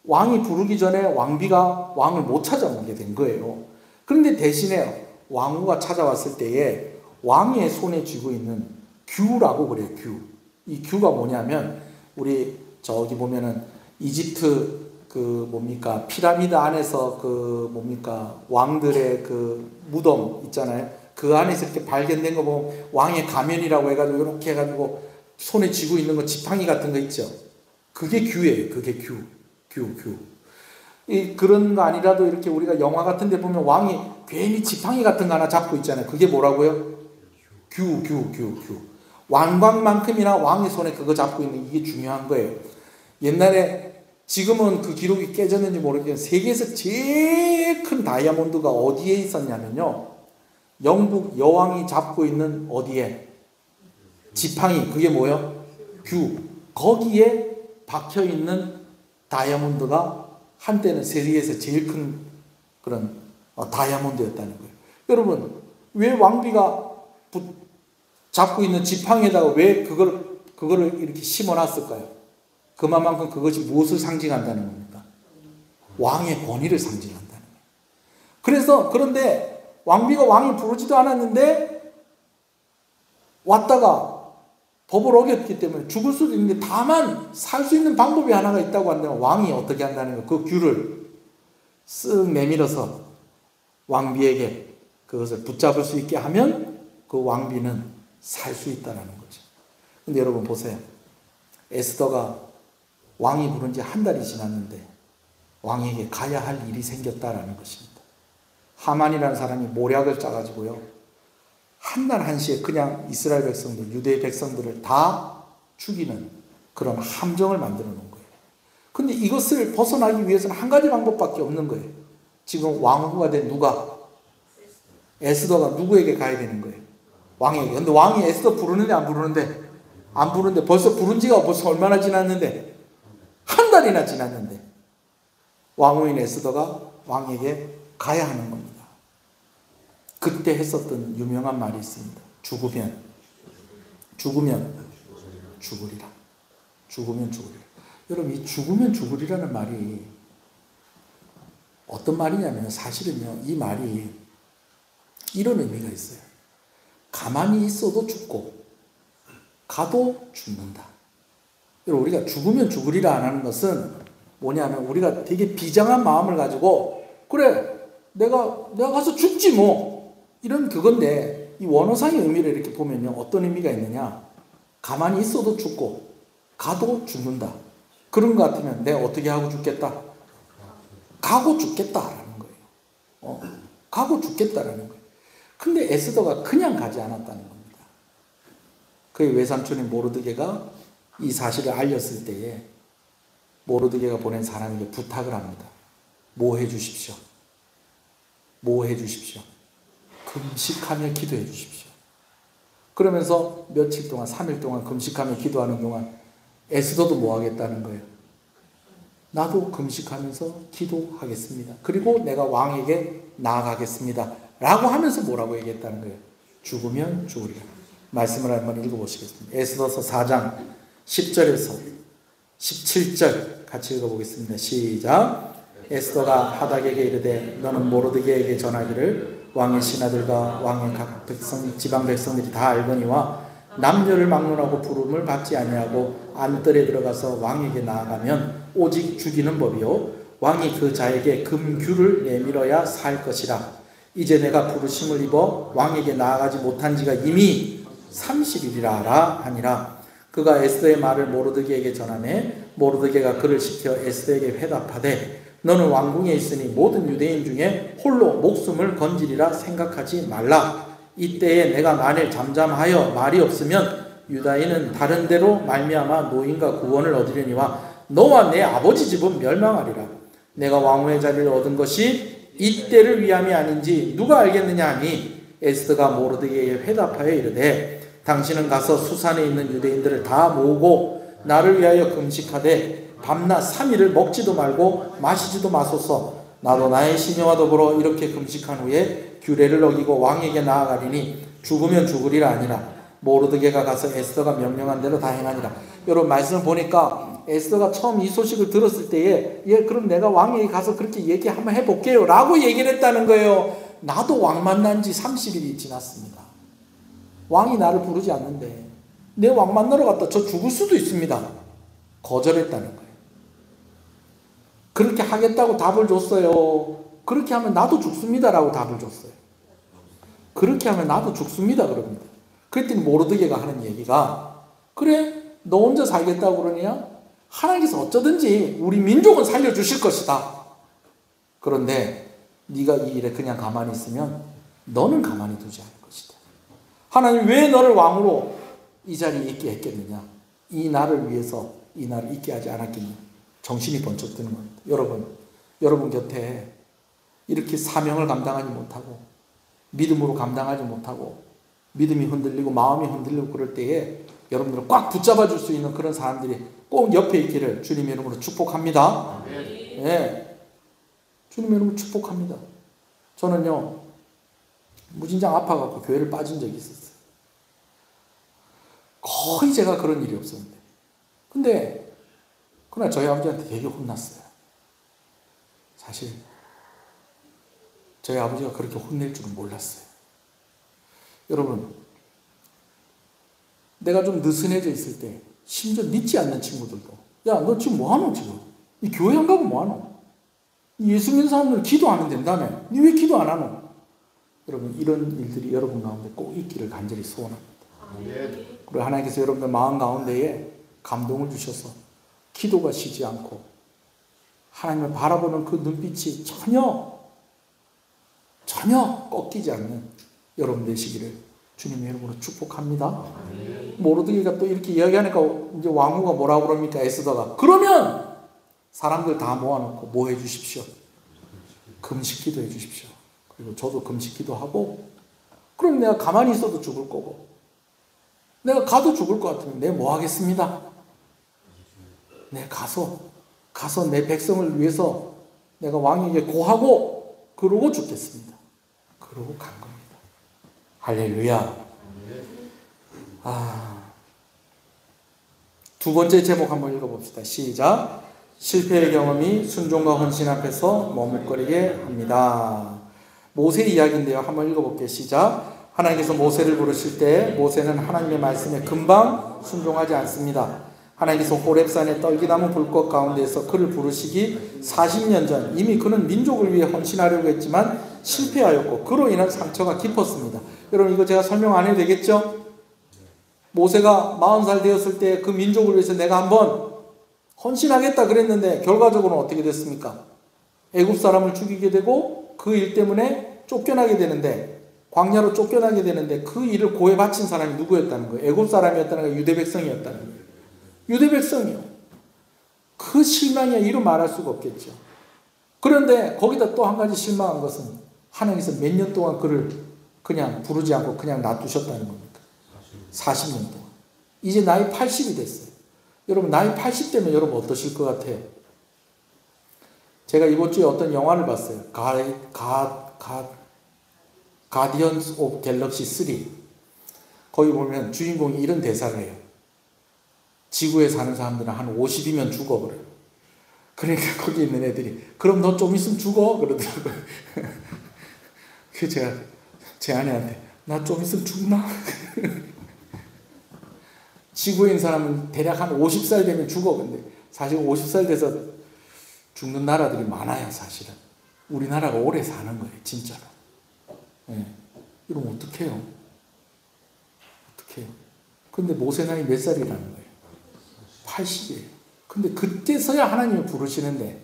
왕이 부르기 전에 왕비가 왕을 못 찾아오게 된 거예요. 그런데 대신에 왕후가 찾아왔을 때에 왕의 손에 쥐고 있는 규라고 그래요. 이 규가 뭐냐면 우리 저기 보면은 이집트 그 뭡니까 피라미드 안에서 그 뭡니까 왕들의 그 무덤 있잖아요. 그 안에서 이렇게 발견된 거 보면 왕의 가면이라고 해가지고 이렇게 해가지고 손에 쥐고 있는 거 지팡이 같은 거 있죠. 그게 규예요. 그게 규. 그런 거 아니라도 이렇게 우리가 영화 같은 데 보면 왕이 괜히 지팡이 같은 거 하나 잡고 있잖아요. 그게 뭐라고요? 규. 왕관만큼이나 왕의 손에 그거 잡고 있는 이게 중요한 거예요. 옛날에 지금은 그 기록이 깨졌는지 모르겠는데 세계에서 제일 큰 다이아몬드가 어디에 있었냐면요. 영국 여왕이 잡고 있는 어디에? 지팡이, 그게 뭐예요? 규. 거기에 박혀 있는 다이아몬드가 한때는 세계에서 제일 큰 그런 다이아몬드였다는 거예요. 여러분, 왜 왕비가 잡고 있는 지팡이에다가 왜 그거를 이렇게 심어놨을까요? 그만큼 그것이 무엇을 상징한다는 겁니까? 왕의 권위를 상징한다는 거예요. 그런데 왕비가 왕이 부르지도 않았는데 왔다가 법을 어겼기 때문에 죽을 수도 있는데, 다만 살 수 있는 방법이 하나가 있다고 한다면 왕이 어떻게 한다는 거예요? 그 규를 쓱 내밀어서 왕비에게 그것을 붙잡을 수 있게 하면 그 왕비는 살 수 있다는 거죠. 근데 여러분 보세요. 에스더가 왕이 부른 지 한 달이 지났는데 왕에게 가야 할 일이 생겼다라는 것입니다. 하만이라는 사람이 모략을 짜가지고요, 한 날 한시에 그냥 이스라엘 백성들, 유대 백성들을 다 죽이는 그런 함정을 만들어 놓은 거예요. 근데 이것을 벗어나기 위해서는 한 가지 방법밖에 없는 거예요. 지금 왕후가 된 누가? 에스더가 누구에게 가야 되는 거예요? 왕에게. 근데 왕이 에스더 부르는데 안 부르는데? 안 부르는데 벌써 부른 지가 벌써 얼마나 지났는데? 한 달이나 지났는데 왕후인 에스더가 왕에게 가야 하는 겁니다. 그때 했었던 유명한 말이 있습니다. 죽으면 죽으리라. 죽으면 죽으리라. 여러분, 이 죽으면 죽으리라는 말이 어떤 말이냐면, 사실은요, 이 말이 이런 의미가 있어요. 가만히 있어도 죽고 가도 죽는다. 여러분, 우리가 죽으면 죽으리라 안 하는 것은 뭐냐면, 우리가 되게 비장한 마음을 가지고, 그래, 내가 가서 죽지 뭐, 이런 그건데, 이 원어상의 의미를 이렇게 보면요, 어떤 의미가 있느냐? 가만히 있어도 죽고 가도 죽는다. 그런 것 같으면 내가 어떻게 하고 죽겠다? 가고 죽겠다라는 거예요. 가고 죽겠다라는 거예요. 근데 에스더가 그냥 가지 않았다는 겁니다. 그의 외삼촌인 모르드게가 이 사실을 알렸을 때에 모르드게가 보낸 사람에게 부탁을 합니다. 뭐 해주십시오. 뭐 해주십시오. 금식하며 기도해 주십시오. 그러면서 며칠 동안, 3일 동안 금식하며 기도하는 동안 에스더도 뭐 하겠다는 거예요? 나도 금식하면서 기도하겠습니다. 그리고 내가 왕에게 나아가겠습니다. 라고 하면서 뭐라고 얘기했다는 거예요? 죽으면 죽으리라. 말씀을 한번 읽어보시겠습니다. 에스더서 4장 10절에서 17절 같이 읽어보겠습니다. 시작. 에스더가 하닥에게 이르되 너는 모르드게에게 전하기를 왕의 신하들과 왕의 각 백성, 지방 백성들이 다 알거니와 남녀를 막론하고 부름을 받지 아니하고 안뜰에 들어가서 왕에게 나아가면 오직 죽이는 법이요 왕이 그 자에게 금규를 내밀어야 살 것이라. 이제 내가 부르심을 입어 왕에게 나아가지 못한 지가 이미 30일이라 하니라. 그가 에스더의 말을 모르드게에게 전하매 모르드게가 그를 시켜 에스더에게 회답하되 너는 왕궁에 있으니 모든 유대인 중에 홀로 목숨을 건지리라 생각하지 말라. 이때에 내가 만일 잠잠하여 말이 없으면 유다인은 다른 데로 말미암아 노인과 구원을 얻으려니와 너와 내 아버지 집은 멸망하리라. 내가 왕후의 자리를 얻은 것이 이때를 위함이 아닌지 누가 알겠느냐 하니 에스더가 모르드게에게 회답하여 이르되 당신은 가서 수산에 있는 유대인들을 다 모으고 나를 위하여 금식하되 밤낮 3일을 먹지도 말고 마시지도 마소서. 나도 나의 시녀와 더불어 이렇게 금식한 후에 규례를 어기고 왕에게 나아가리니 죽으면 죽으리라 아니라. 모르드게가 가서 에스더가 명령한 대로 다 행하니라. 여러분, 말씀을 보니까 에스더가 처음 이 소식을 들었을 때에 그럼 내가 왕에게 가서 그렇게 얘기 한번 해볼게요 라고 얘기를 했다는 거예요. 나도 왕 만난 지 30일이 지났습니다. 왕이 나를 부르지 않는데 내 왕 만나러 갔다 저 죽을 수도 있습니다. 거절했다는 거예요. 그렇게 하겠다고 답을 줬어요. 그렇게 하면 나도 죽습니다라고 답을 줬어요. 그렇게 하면 나도 죽습니다 그럽니다. 그랬더니 모르드게가 하는 얘기가 그래 너 혼자 살겠다고 그러냐? 하나님께서 어쩌든지 우리 민족은 살려주실 것이다. 그런데 네가 이 일에 그냥 가만히 있으면 너는 가만히 두지 않을 것이다. 하나님 왜 너를 왕으로 이 자리에 있게 했겠느냐? 이 나를 위해서 이 나를 있게 하지 않았겠느냐? 정신이 번쩍 드는 겁니다. 여러분 곁에 이렇게 사명을 감당하지 못하고 믿음으로 감당하지 못하고 믿음이 흔들리고 마음이 흔들리고 그럴 때에 여러분들을 꽉 붙잡아 줄 수 있는 그런 사람들이 꼭 옆에 있기를 주님의 이름으로 축복합니다. 예. 주님의 이름으로 축복합니다. 저는요, 무진장 아파갖고 교회를 빠진 적이 있었어요. 거의 제가 그런 일이 없었는데. 근데, 그날 저희 아버지한테 되게 혼났어요. 사실, 저희 아버지가 그렇게 혼낼 줄은 몰랐어요. 여러분, 내가 좀 느슨해져 있을 때, 심지어 믿지 않는 친구들도, 야, 너 지금 뭐하노, 지금? 이 교회 안 가고 뭐하노? 예수 믿는 사람들은 기도 안 하면 된다며. 니 왜 기도 안 하노? 여러분, 이런 일들이 여러분 가운데 꼭 있기를 간절히 소원합니다. 그리고 하나님께서 여러분들 마음 가운데에 감동을 주셔서 기도가 쉬지 않고 하나님을 바라보는 그 눈빛이 전혀 꺾이지 않는 여러분 되시기를 주님의 이름으로 축복합니다. 모르드게가 또 이렇게 이야기하니까 이제 왕후가 뭐라고 그럽니까? 에스더가. 그러면 사람들 다 모아놓고 뭐 해주십시오? 금식기도 해주십시오. 그리고 저도 금식기도 하고, 그럼 내가 가만히 있어도 죽을 거고, 내가 가도 죽을 것 같으면 내가 뭐 하겠습니다? 내가 가서 내 백성을 위해서 내가 왕에게 고하고 그러고 죽겠습니다. 그러고 간 겁니다. 할렐루야. 두 번째 제목 한번 읽어봅시다. 시작. 실패의 경험이 순종과 헌신 앞에서 머뭇거리게 합니다. 모세 이야기인데요. 한번 읽어볼게요. 시작. 하나님께서 모세를 부르실 때 모세는 하나님의 말씀에 금방 순종하지 않습니다. 하나님께서 호렙산의 떨기나무 불꽃 가운데에서 그를 부르시기 40년 전 이미 그는 민족을 위해 헌신하려고 했지만 실패하였고 그로 인한 상처가 깊었습니다. 여러분, 이거 제가 설명 안 해도 되겠죠? 모세가 40살 되었을 때 그 민족을 위해서 내가 한번 헌신하겠다 그랬는데 결과적으로는 어떻게 됐습니까? 애굽 사람을 죽이게 되고 그 일 때문에 쫓겨나게 되는데, 광야로 쫓겨나게 되는데 그 일을 고해 바친 사람이 누구였다는 거예요? 애굽 사람이었다는 거예요? 유대 백성이었다는 거예요? 유대 백성이요. 그 실망이야 이루 말할 수가 없겠죠. 그런데 거기다 또 한 가지 실망한 것은 하나님께서 몇 년 동안 그를 그냥 부르지 않고 그냥 놔두셨다는 겁니다. 40년 동안. 이제 나이 80이 됐어요. 여러분, 나이 80 되면 여러분 어떠실 것 같아요? 제가 이번 주에 어떤 영화를 봤어요. 가디언스 오브 갤럭시 3. 거기 보면 주인공이 이런 대사를 해요. 지구에 사는 사람들은 한 50이면 죽어 그래요. 그러니까 거기 있는 애들이 그럼 너 좀 있으면 죽어 그러더라고요. 그래서 제가 제 아내한테 나 좀 있으면 죽나? 지구에 있는 사람은 대략 한 50살 되면 죽어. 근데 사실 50살 돼서 죽는 나라들이 많아요. 사실은 우리나라가 오래 사는 거예요. 진짜로. 네. 이러면 어떡해요? 근데 모세 나이 몇 살이라는 거예요? 80이에요. 근데 그때서야 하나님을 부르시는데,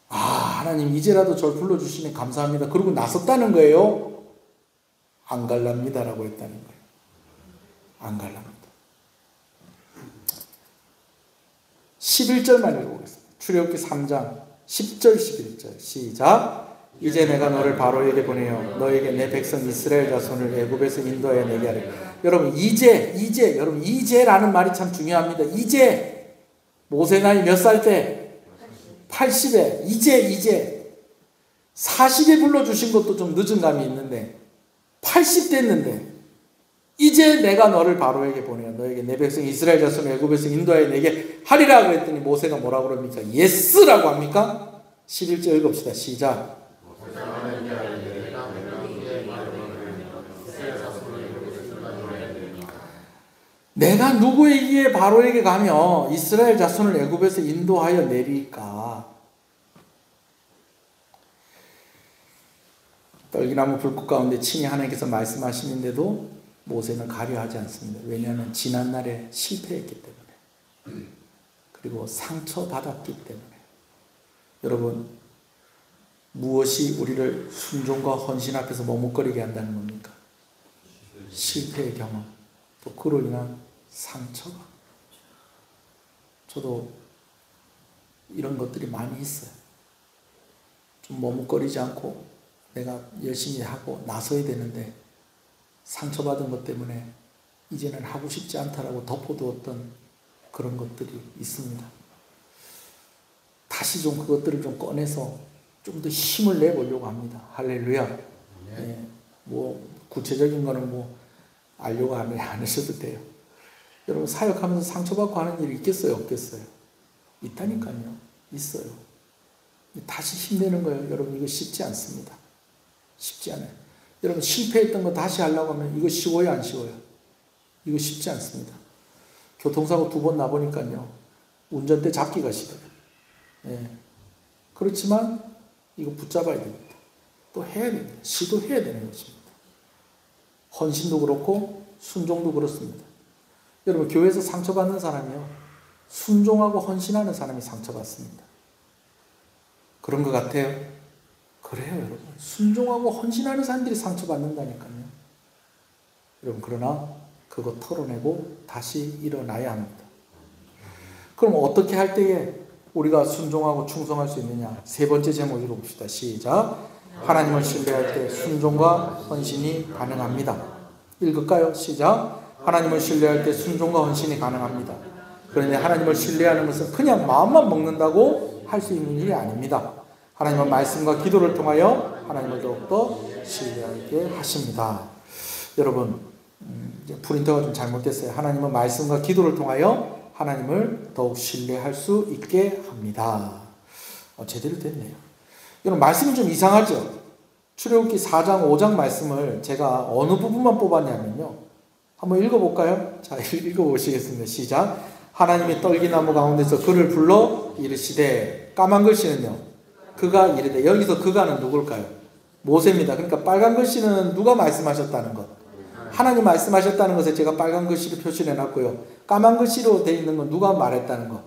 하나님 이제라도 저를 불러주시니 감사합니다. 그러고 나섰다는 거예요. 안 갈랍니다라고 했다는 거예요. 안 갈랍니다. 11절만 읽어보겠습니다. 출애굽기 3장 10절 11절 시작. 이제 내가 너를 바로에게 보내어 너에게 내 백성 이스라엘 자손을 애굽에서 인도하여 내게 하리. 여러분, 여러분, 이제라는 말이 참 중요합니다. 이제 모세 나이 몇 살 때? 80에 이제 40에 불러주신 것도 좀 늦은 감이 있는데 80 됐는데 이제 내가 너를 바로에게 보내어 너에게 내 백성 이스라엘 자손을 애굽에서 인도하여 내게 하리라 그랬더니 모세가 뭐라고 그럽니까? 예스라고 합니까? 11절 읽읍시다. 시작. 내가 누구에게 바로에게 가며 이스라엘 자손을 애굽에서 인도하여 내리까? 떨기나무 불꽃 가운데 친히 하나님께서 말씀하시는데도 모세는 가려하지 않습니다. 왜냐하면 지난날에 실패했기 때문에, 그리고 상처받았기 때문에. 여러분, 무엇이 우리를 순종과 헌신 앞에서 머뭇거리게 한다는 겁니까? 실패의 경험, 또 그로 인한 상처가. 저도 이런 것들이 많이 있어요. 좀 머뭇거리지 않고 내가 열심히 하고 나서야 되는데 상처받은 것 때문에 이제는 하고 싶지 않다라고 덮어두었던 그런 것들이 있습니다. 다시 좀 그것들을 좀 꺼내서 좀 더 힘을 내보려고 합니다. 할렐루야. 네. 뭐 구체적인 거는 뭐 알려고 안 하셔도 돼요. 여러분 사역하면서 상처받고 하는 일이 있겠어요? 없겠어요? 있다니까요. 있어요. 다시 힘내는 거예요. 여러분 이거 쉽지 않습니다. 쉽지 않아요. 여러분 실패했던 거 다시 하려고 하면 이거 쉬워요? 안 쉬워요? 이거 쉽지 않습니다. 교통사고 2번 나보니까요. 운전대 잡기가 싫어요. 예. 그렇지만 이거 붙잡아야 됩니다. 또 해야 됩니다. 시도해야 되는 것입니다. 헌신도 그렇고 순종도 그렇습니다. 여러분 교회에서 상처받는 사람이요. 순종하고 헌신하는 사람이 상처받습니다. 그런 것 같아요? 그래요 여러분. 순종하고 헌신하는 사람들이 상처받는다니까요. 여러분 그러나 그거 털어내고 다시 일어나야 합니다. 그럼 어떻게 할 때에 우리가 순종하고 충성할 수 있느냐? 3번째 제목 읽어봅시다. 시작. 하나님을 신뢰할 때 순종과 헌신이 가능합니다. 읽을까요? 시작. 하나님을 신뢰할 때 순종과 헌신이 가능합니다. 그런데 하나님을 신뢰하는 것은 그냥 마음만 먹는다고 할 수 있는 일이 아닙니다. 하나님은 말씀과 기도를 통하여 하나님을 더욱더 신뢰하게 하십니다. 여러분 프린터가 좀 잘못됐어요. 하나님은 말씀과 기도를 통하여 하나님을 더욱 신뢰할 수 있게 합니다. 제대로 됐네요. 여러분 말씀이 좀 이상하죠? 출애굽기 4장 5장 말씀을 제가 어느 부분만 뽑았냐면요. 한번 읽어볼까요? 자, 읽어보시겠습니다. 시작. 하나님이 떨기나무 가운데서 그를 불러 이르시되, 까만 글씨는요. 그가 이르되, 여기서 그가는 누굴까요? 모세입니다. 그러니까 빨간 글씨는 누가 말씀하셨다는 것. 하나님 말씀하셨다는 것에 제가 빨간 글씨로 표시를 해놨고요. 까만 글씨로 되어 있는 건 누가 말했다는 것?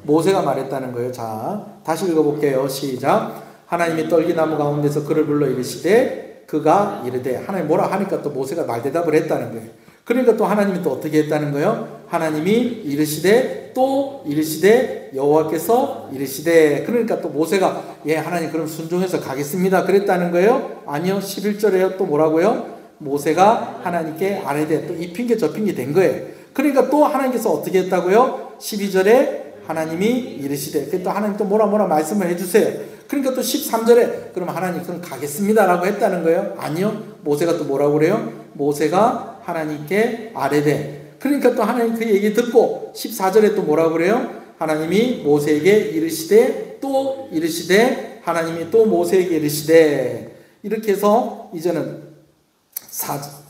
모세가 말했다는 거예요. 자, 다시 읽어볼게요. 시작. 하나님이 떨기나무 가운데서 그를 불러 이르시되 그가 이르되, 하나님 뭐라 하니까 또 모세가 말대답을 했다는 거예요. 그러니까 또 하나님이 또 어떻게 했다는 거예요? 하나님이 이르시되 또 이르시되 여호와께서 이르시되, 그러니까 또 모세가 예 하나님 그럼 순종해서 가겠습니다 그랬다는 거예요? 아니요. 11절에요. 또 뭐라고요? 모세가 하나님께 아뢰되, 또 이 핑계 저 핑계 된 거예요. 그러니까 또 하나님께서 어떻게 했다고요? 12절에 하나님이 이르시되, 또 하나님 또 뭐라 말씀을 해주세요. 그러니까 또 13절에 그럼 하나님 그럼 가겠습니다 라고 했다는 거예요? 아니요. 모세가 또 뭐라고 그래요? 모세가 하나님께 아뢰되, 그러니까 또 하나님 그 얘기 듣고 14절에 또 뭐라고 그래요? 하나님이 모세에게 이르시되 또 이르시되, 하나님이 또 모세에게 이르시되, 이렇게 해서 이제는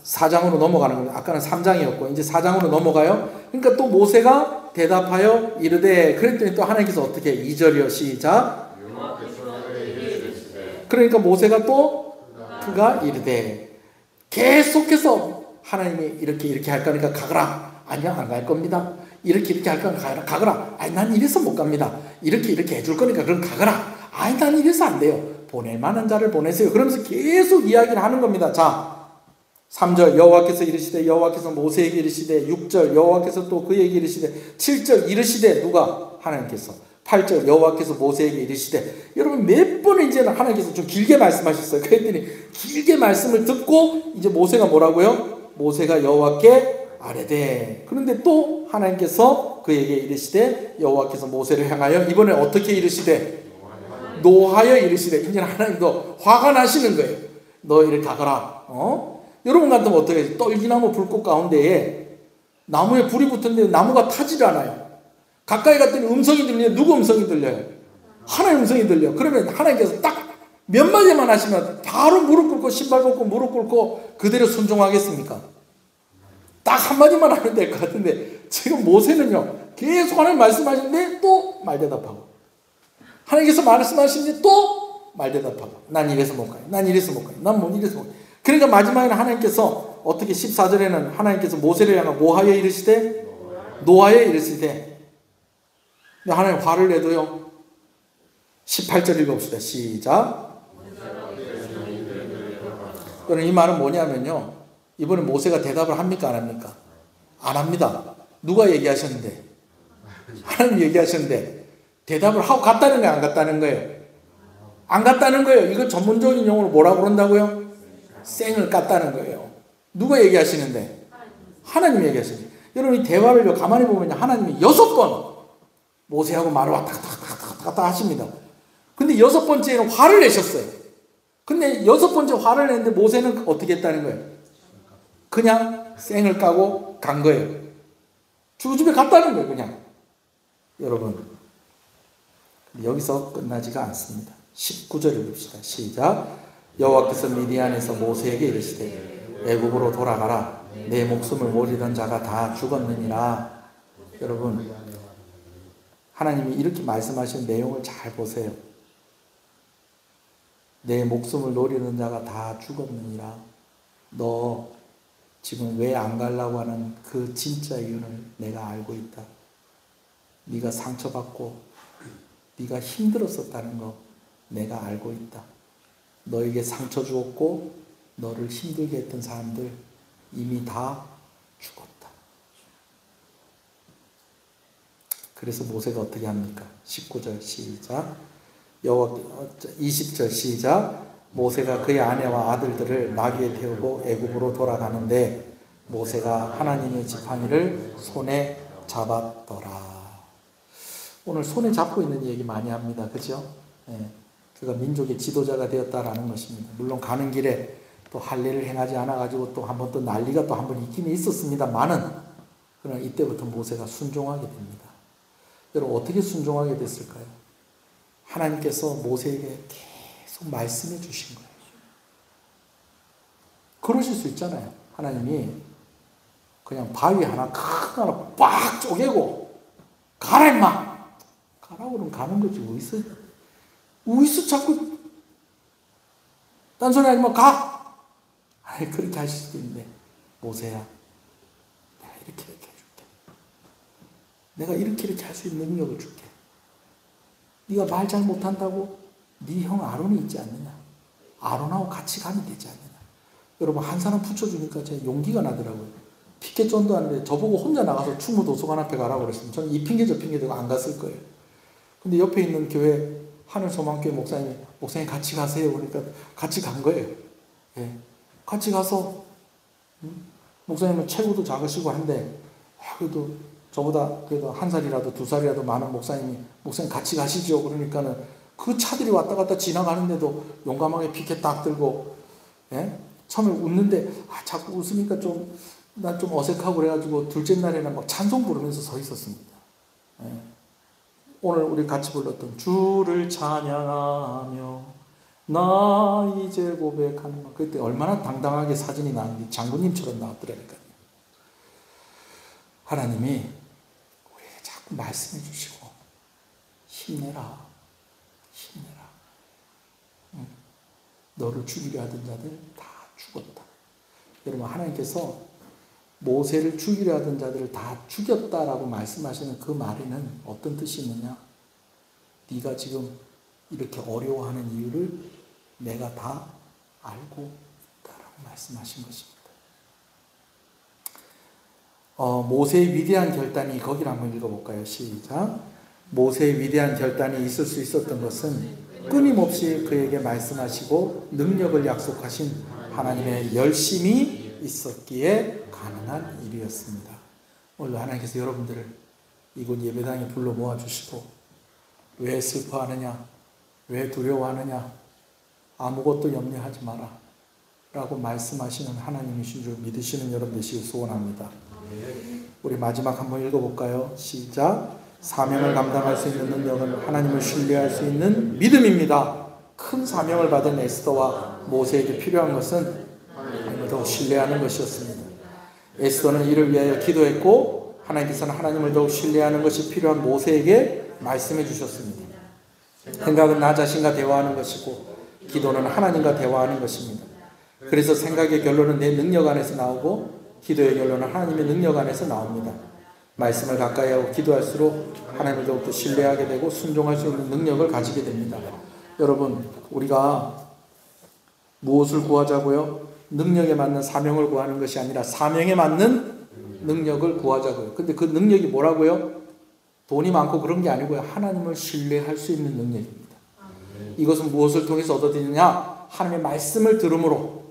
4장으로 넘어가는 겁니다. 아까는 3장이었고 이제 4장으로 넘어가요. 그러니까 또 모세가 대답하여 이르되, 그랬더니 또 하나님께서 어떻게 2절이요. 시작. 그러니까 모세가 또 그가 이르되, 계속해서 하나님이 이렇게 할까 하니까 가거라. 아니야 안 갈 겁니다. 이렇게 할까 가거라. 아니 난 이래서 못 갑니다. 이렇게 해줄 거니까 그럼 가거라. 아니 난 이래서 안 돼요. 보낼 만한 자를 보내세요. 그러면서 계속 이야기를 하는 겁니다. 자, 3절 여호와께서 이르시되, 여호와께서 모세에게 이르시되, 6절 여호와께서 또 그에게 이르시되, 7절 이르시되, 누가? 하나님께서. 8절 여호와께서 모세에게 이르시되. 여러분 몇 번 이제는 하나님께서 좀 길게 말씀하셨어요. 그랬더니 길게 말씀을 듣고 이제 모세가 뭐라고요? 모세가 여호와께 아뢰되. 그런데 또 하나님께서 그에게 이르시되, 여호와께서 모세를 향하여 이번에 어떻게 이르시되? 노하여 이르시되. 이제 하나님도 화가 나시는 거예요. 너 이렇게 가거라. 여러분 같으면 어떻게 해요? 떨기나무 불꽃 가운데에 나무에 불이 붙었는데 나무가 타질 않아요. 가까이 갔더니 음성이 들리냐? 누구 음성이 들려요? 하나님 음성이 들려. 그러면 하나님께서 딱 몇 마디만 하시면 바로 무릎 꿇고 신발 벗고 무릎 꿇고 그대로 순종하겠습니까? 딱 한마디만 하면 될 것 같은데, 지금 모세는요 계속 하나님 말씀하시는데 또 말대답하고, 하나님께서 말씀하시는데 또 말대답하고, 난 이래서 못 가요. 난 이래서 못 가요. 난 뭐 이래서 못 가요. 그러니까 마지막에는 하나님께서 어떻게 14절에는 하나님께서 모세를 향하여 뭐하여 이르시되? 노하여 이르시되. 하나님 화를 내도요. 18절 읽어봅시다. 시작. 그럼 이 말은 뭐냐면요, 이번에 모세가 대답을 합니까 안 합니까? 안 합니다. 누가 얘기하셨는데? 하나님 얘기하셨는데 대답을 하고 갔다는 거예요? 안 갔다는 거예요? 안 갔다는 거예요. 이거 전문적인 용어로 뭐라고 그런다고요? 쌩을 깠다는 거예요. 누가 얘기하시는데? 하나님이 얘기하시는데. 여러분 이 대화를 가만히 보면 하나님이 6번 모세하고 말을 왔다 갔다 하십니다. 근데 6번째는 화를 내셨어요. 근데 6번째 화를 냈는데 모세는 어떻게 했다는 거예요? 그냥 쌩을 까고 간 거예요. 주 집에 갔다는 거예요, 그냥. 여러분, 여기서 끝나지가 않습니다. 19절을 봅시다. 시작. 여호와께서 미디안에서 모세에게 이르시되 애굽으로 돌아가라. 내 목숨을 몰이던 자가 다 죽었느니라. 여러분, 하나님이 이렇게 말씀하신 내용을 잘 보세요. 내 목숨을 노리는 자가 다 죽었느니라. 너 지금 왜 안 가려고 하는 그 진짜 이유를 내가 알고 있다. 네가 상처받고 네가 힘들었었다는 거 내가 알고 있다. 너에게 상처 주었고 너를 힘들게 했던 사람들 이미 다 죽었다. 그래서 모세가 어떻게 합니까? 19절 시작. 20절 시작. 모세가 그의 아내와 아들들을 나귀에 태우고 애굽으로 돌아가는데 모세가 하나님의 지팡이를 손에 잡았더라. 오늘 손에 잡고 있는 얘기 많이 합니다. 그죠? 예. 그가 민족의 지도자가 되었다라는 것입니다. 물론 가는 길에 또 할 일을 행하지 않아가지고 또 한 번 또 난리가 또 한 번 있긴 있었습니다만은, 그러나 이때부터 모세가 순종하게 됩니다. 여러분 어떻게 순종하게 됐을까요? 하나님께서 모세에게 계속 말씀해 주신 거예요. 그러실 수 있잖아요. 하나님이 그냥 바위 하나 큰 하나 빡 쪼개고 가라 임마! 가라고 그러면 가는 거지. 어디서 자꾸 딴소리 하지 마. 가! 아니 그렇게 하실 수도 있는데 모세야 내가 이렇게 해줄게. 내가 이렇게 할 수 있는 능력을 줄게. 네가 말 잘 못한다고 네 형 아론이 있지 않느냐. 아론하고 같이 가면 되지 않느냐. 여러분 한 사람 붙여주니까 제 용기가 나더라고요. 피켓존도 하는데 저보고 혼자 나가서 충무도서관 앞에 가라고 그랬으면 저는 이 핑계 저 핑계 대고 안 갔을 거예요. 근데 옆에 있는 교회 하늘소망교회 목사님 같이 가세요. 그러니까 같이 간 거예요. 예. 같이 가서 목사님은 체구도 작으시고 한데 그래도 저보다 그래도 1살이라도 2살이라도 많은 목사님 같이 가시죠. 그러니까는 그 차들이 왔다 갔다 지나가는데도 용감하게 피켓 딱 들고, 예? 처음에 웃는데 자꾸 웃으니까 난 좀 어색하고 그래가지고 둘째 날에는 막 찬송 부르면서 서 있었습니다. 예. 오늘 우리 같이 불렀던 주를 찬양하며 나 이제 고백하는 것, 그때 얼마나 당당하게 사진이 나왔는데 장군님처럼 나왔더라니까요. 하나님이 우리에게 자꾸 말씀해 주시고 힘내라. 너를 죽이려 하던 자들 다 죽었다. 여러분 하나님께서 모세를 죽이려 하던 자들을 다 죽였다라고 말씀하시는 그 말에는 어떤 뜻이 있느냐? 네가 지금 이렇게 어려워하는 이유를 내가 다 알고 있다라고 말씀하신 것입니다. 모세의 위대한 결단이 거기를 한번 읽어볼까요? 시작. 모세의 위대한 결단이 있을 수 있었던 것은 끊임없이 그에게 말씀하시고 능력을 약속하신 하나님의 열심이 있었기에 가능한 일이었습니다. 오늘 하나님께서 여러분들을 이곳 예배당에 불러 모아주시고 왜 슬퍼하느냐? 왜 두려워하느냐? 아무것도 염려하지 마라 라고 말씀하시는 하나님이신 줄 믿으시는 여러분 되시길 소원합니다. 우리 마지막 한번 읽어볼까요? 시작. 사명을 감당할 수 있는 능력은 하나님을 신뢰할 수 있는 믿음입니다. 큰 사명을 받은 에스더와 모세에게 필요한 것은 하나님을 더욱 신뢰하는 것이었습니다. 에스더는 이를 위하여 기도했고 하나님께서는 하나님을 더욱 신뢰하는 것이 필요한 모세에게 말씀해 주셨습니다. 생각은 나 자신과 대화하는 것이고 기도는 하나님과 대화하는 것입니다. 그래서 생각의 결론은 내 능력 안에서 나오고 기도의 결론은 하나님의 능력 안에서 나옵니다. 말씀을 가까이 하고 기도할수록 하나님을 더욱더 신뢰하게 되고 순종할 수 있는 능력을 가지게 됩니다. 여러분 우리가 무엇을 구하자고요? 능력에 맞는 사명을 구하는 것이 아니라 사명에 맞는 능력을 구하자고요. 근데 그 능력이 뭐라고요? 돈이 많고 그런 게 아니고요. 하나님을 신뢰할 수 있는 능력입니다. 이것은 무엇을 통해서 얻어지느냐? 하나님의 말씀을 들음으로,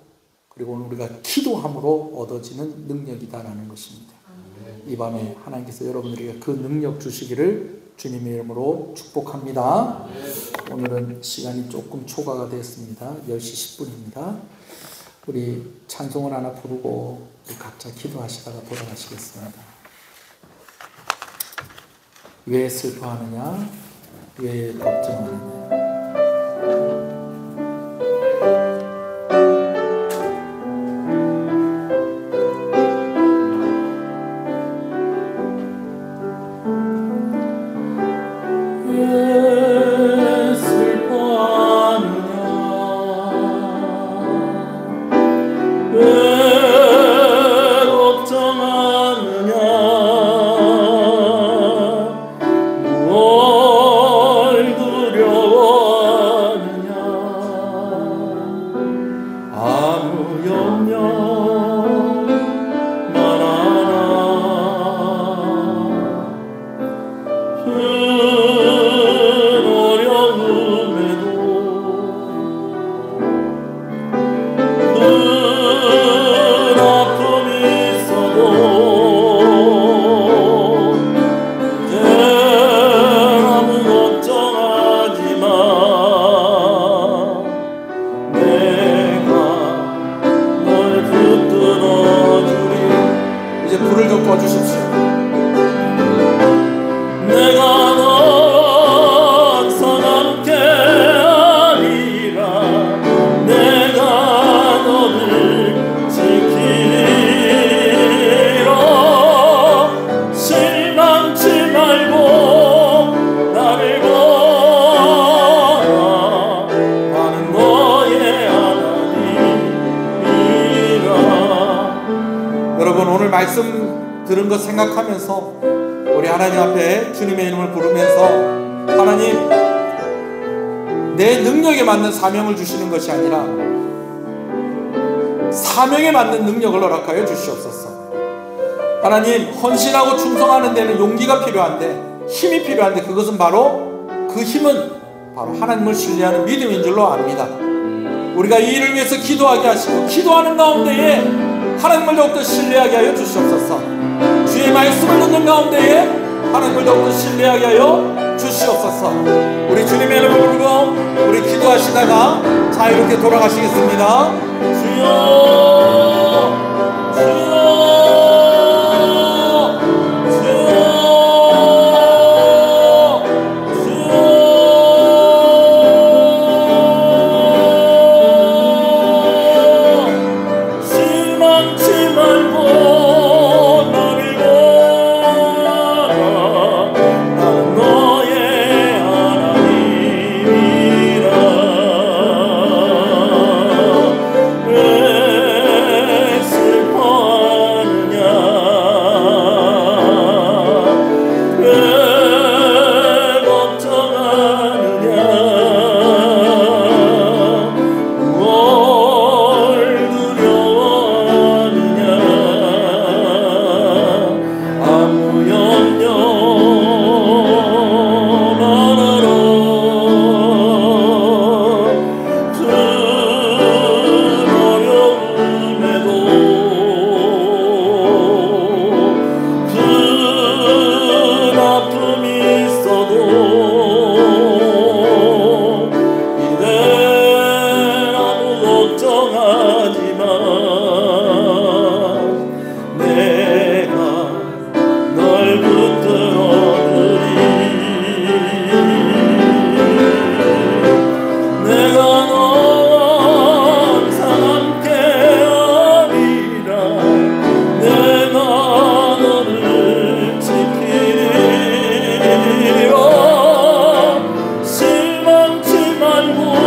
그리고 오늘 우리가 기도함으로 얻어지는 능력이다라는 것입니다. 이 밤에 하나님께서 여러분들에게 그 능력 주시기를 주님의 이름으로 축복합니다. 오늘은 시간이 조금 초과가 됐습니다. 10시 10분입니다. 우리 찬송을 하나 부르고 각자 기도하시다가 돌아가시겠습니다. 왜 슬퍼하느냐? 왜 걱정하느냐? 말씀 들은 것 생각하면서 우리 하나님 앞에 주님의 이름을 부르면서 하나님, 내 능력에 맞는 사명을 주시는 것이 아니라 사명에 맞는 능력을 허락하여 주시옵소서. 하나님, 헌신하고 충성하는 데는 용기가 필요한데, 힘이 필요한데, 그것은 바로, 그 힘은 바로 하나님을 신뢰하는 믿음인 줄로 압니다. 우리가 이 일을 위해서 기도하게 하시고 기도하는 가운데에 하나님을 더욱더 신뢰하게 하여 주시옵소서. 주의 말씀을 듣는 가운데에 하나님을 더욱더 신뢰하게 하여 주시옵소서. 우리 주님의 이름을 부르고 우리 기도하시다가 자유롭게 돌아가시겠습니다. 주여, 주여. 실망치 말고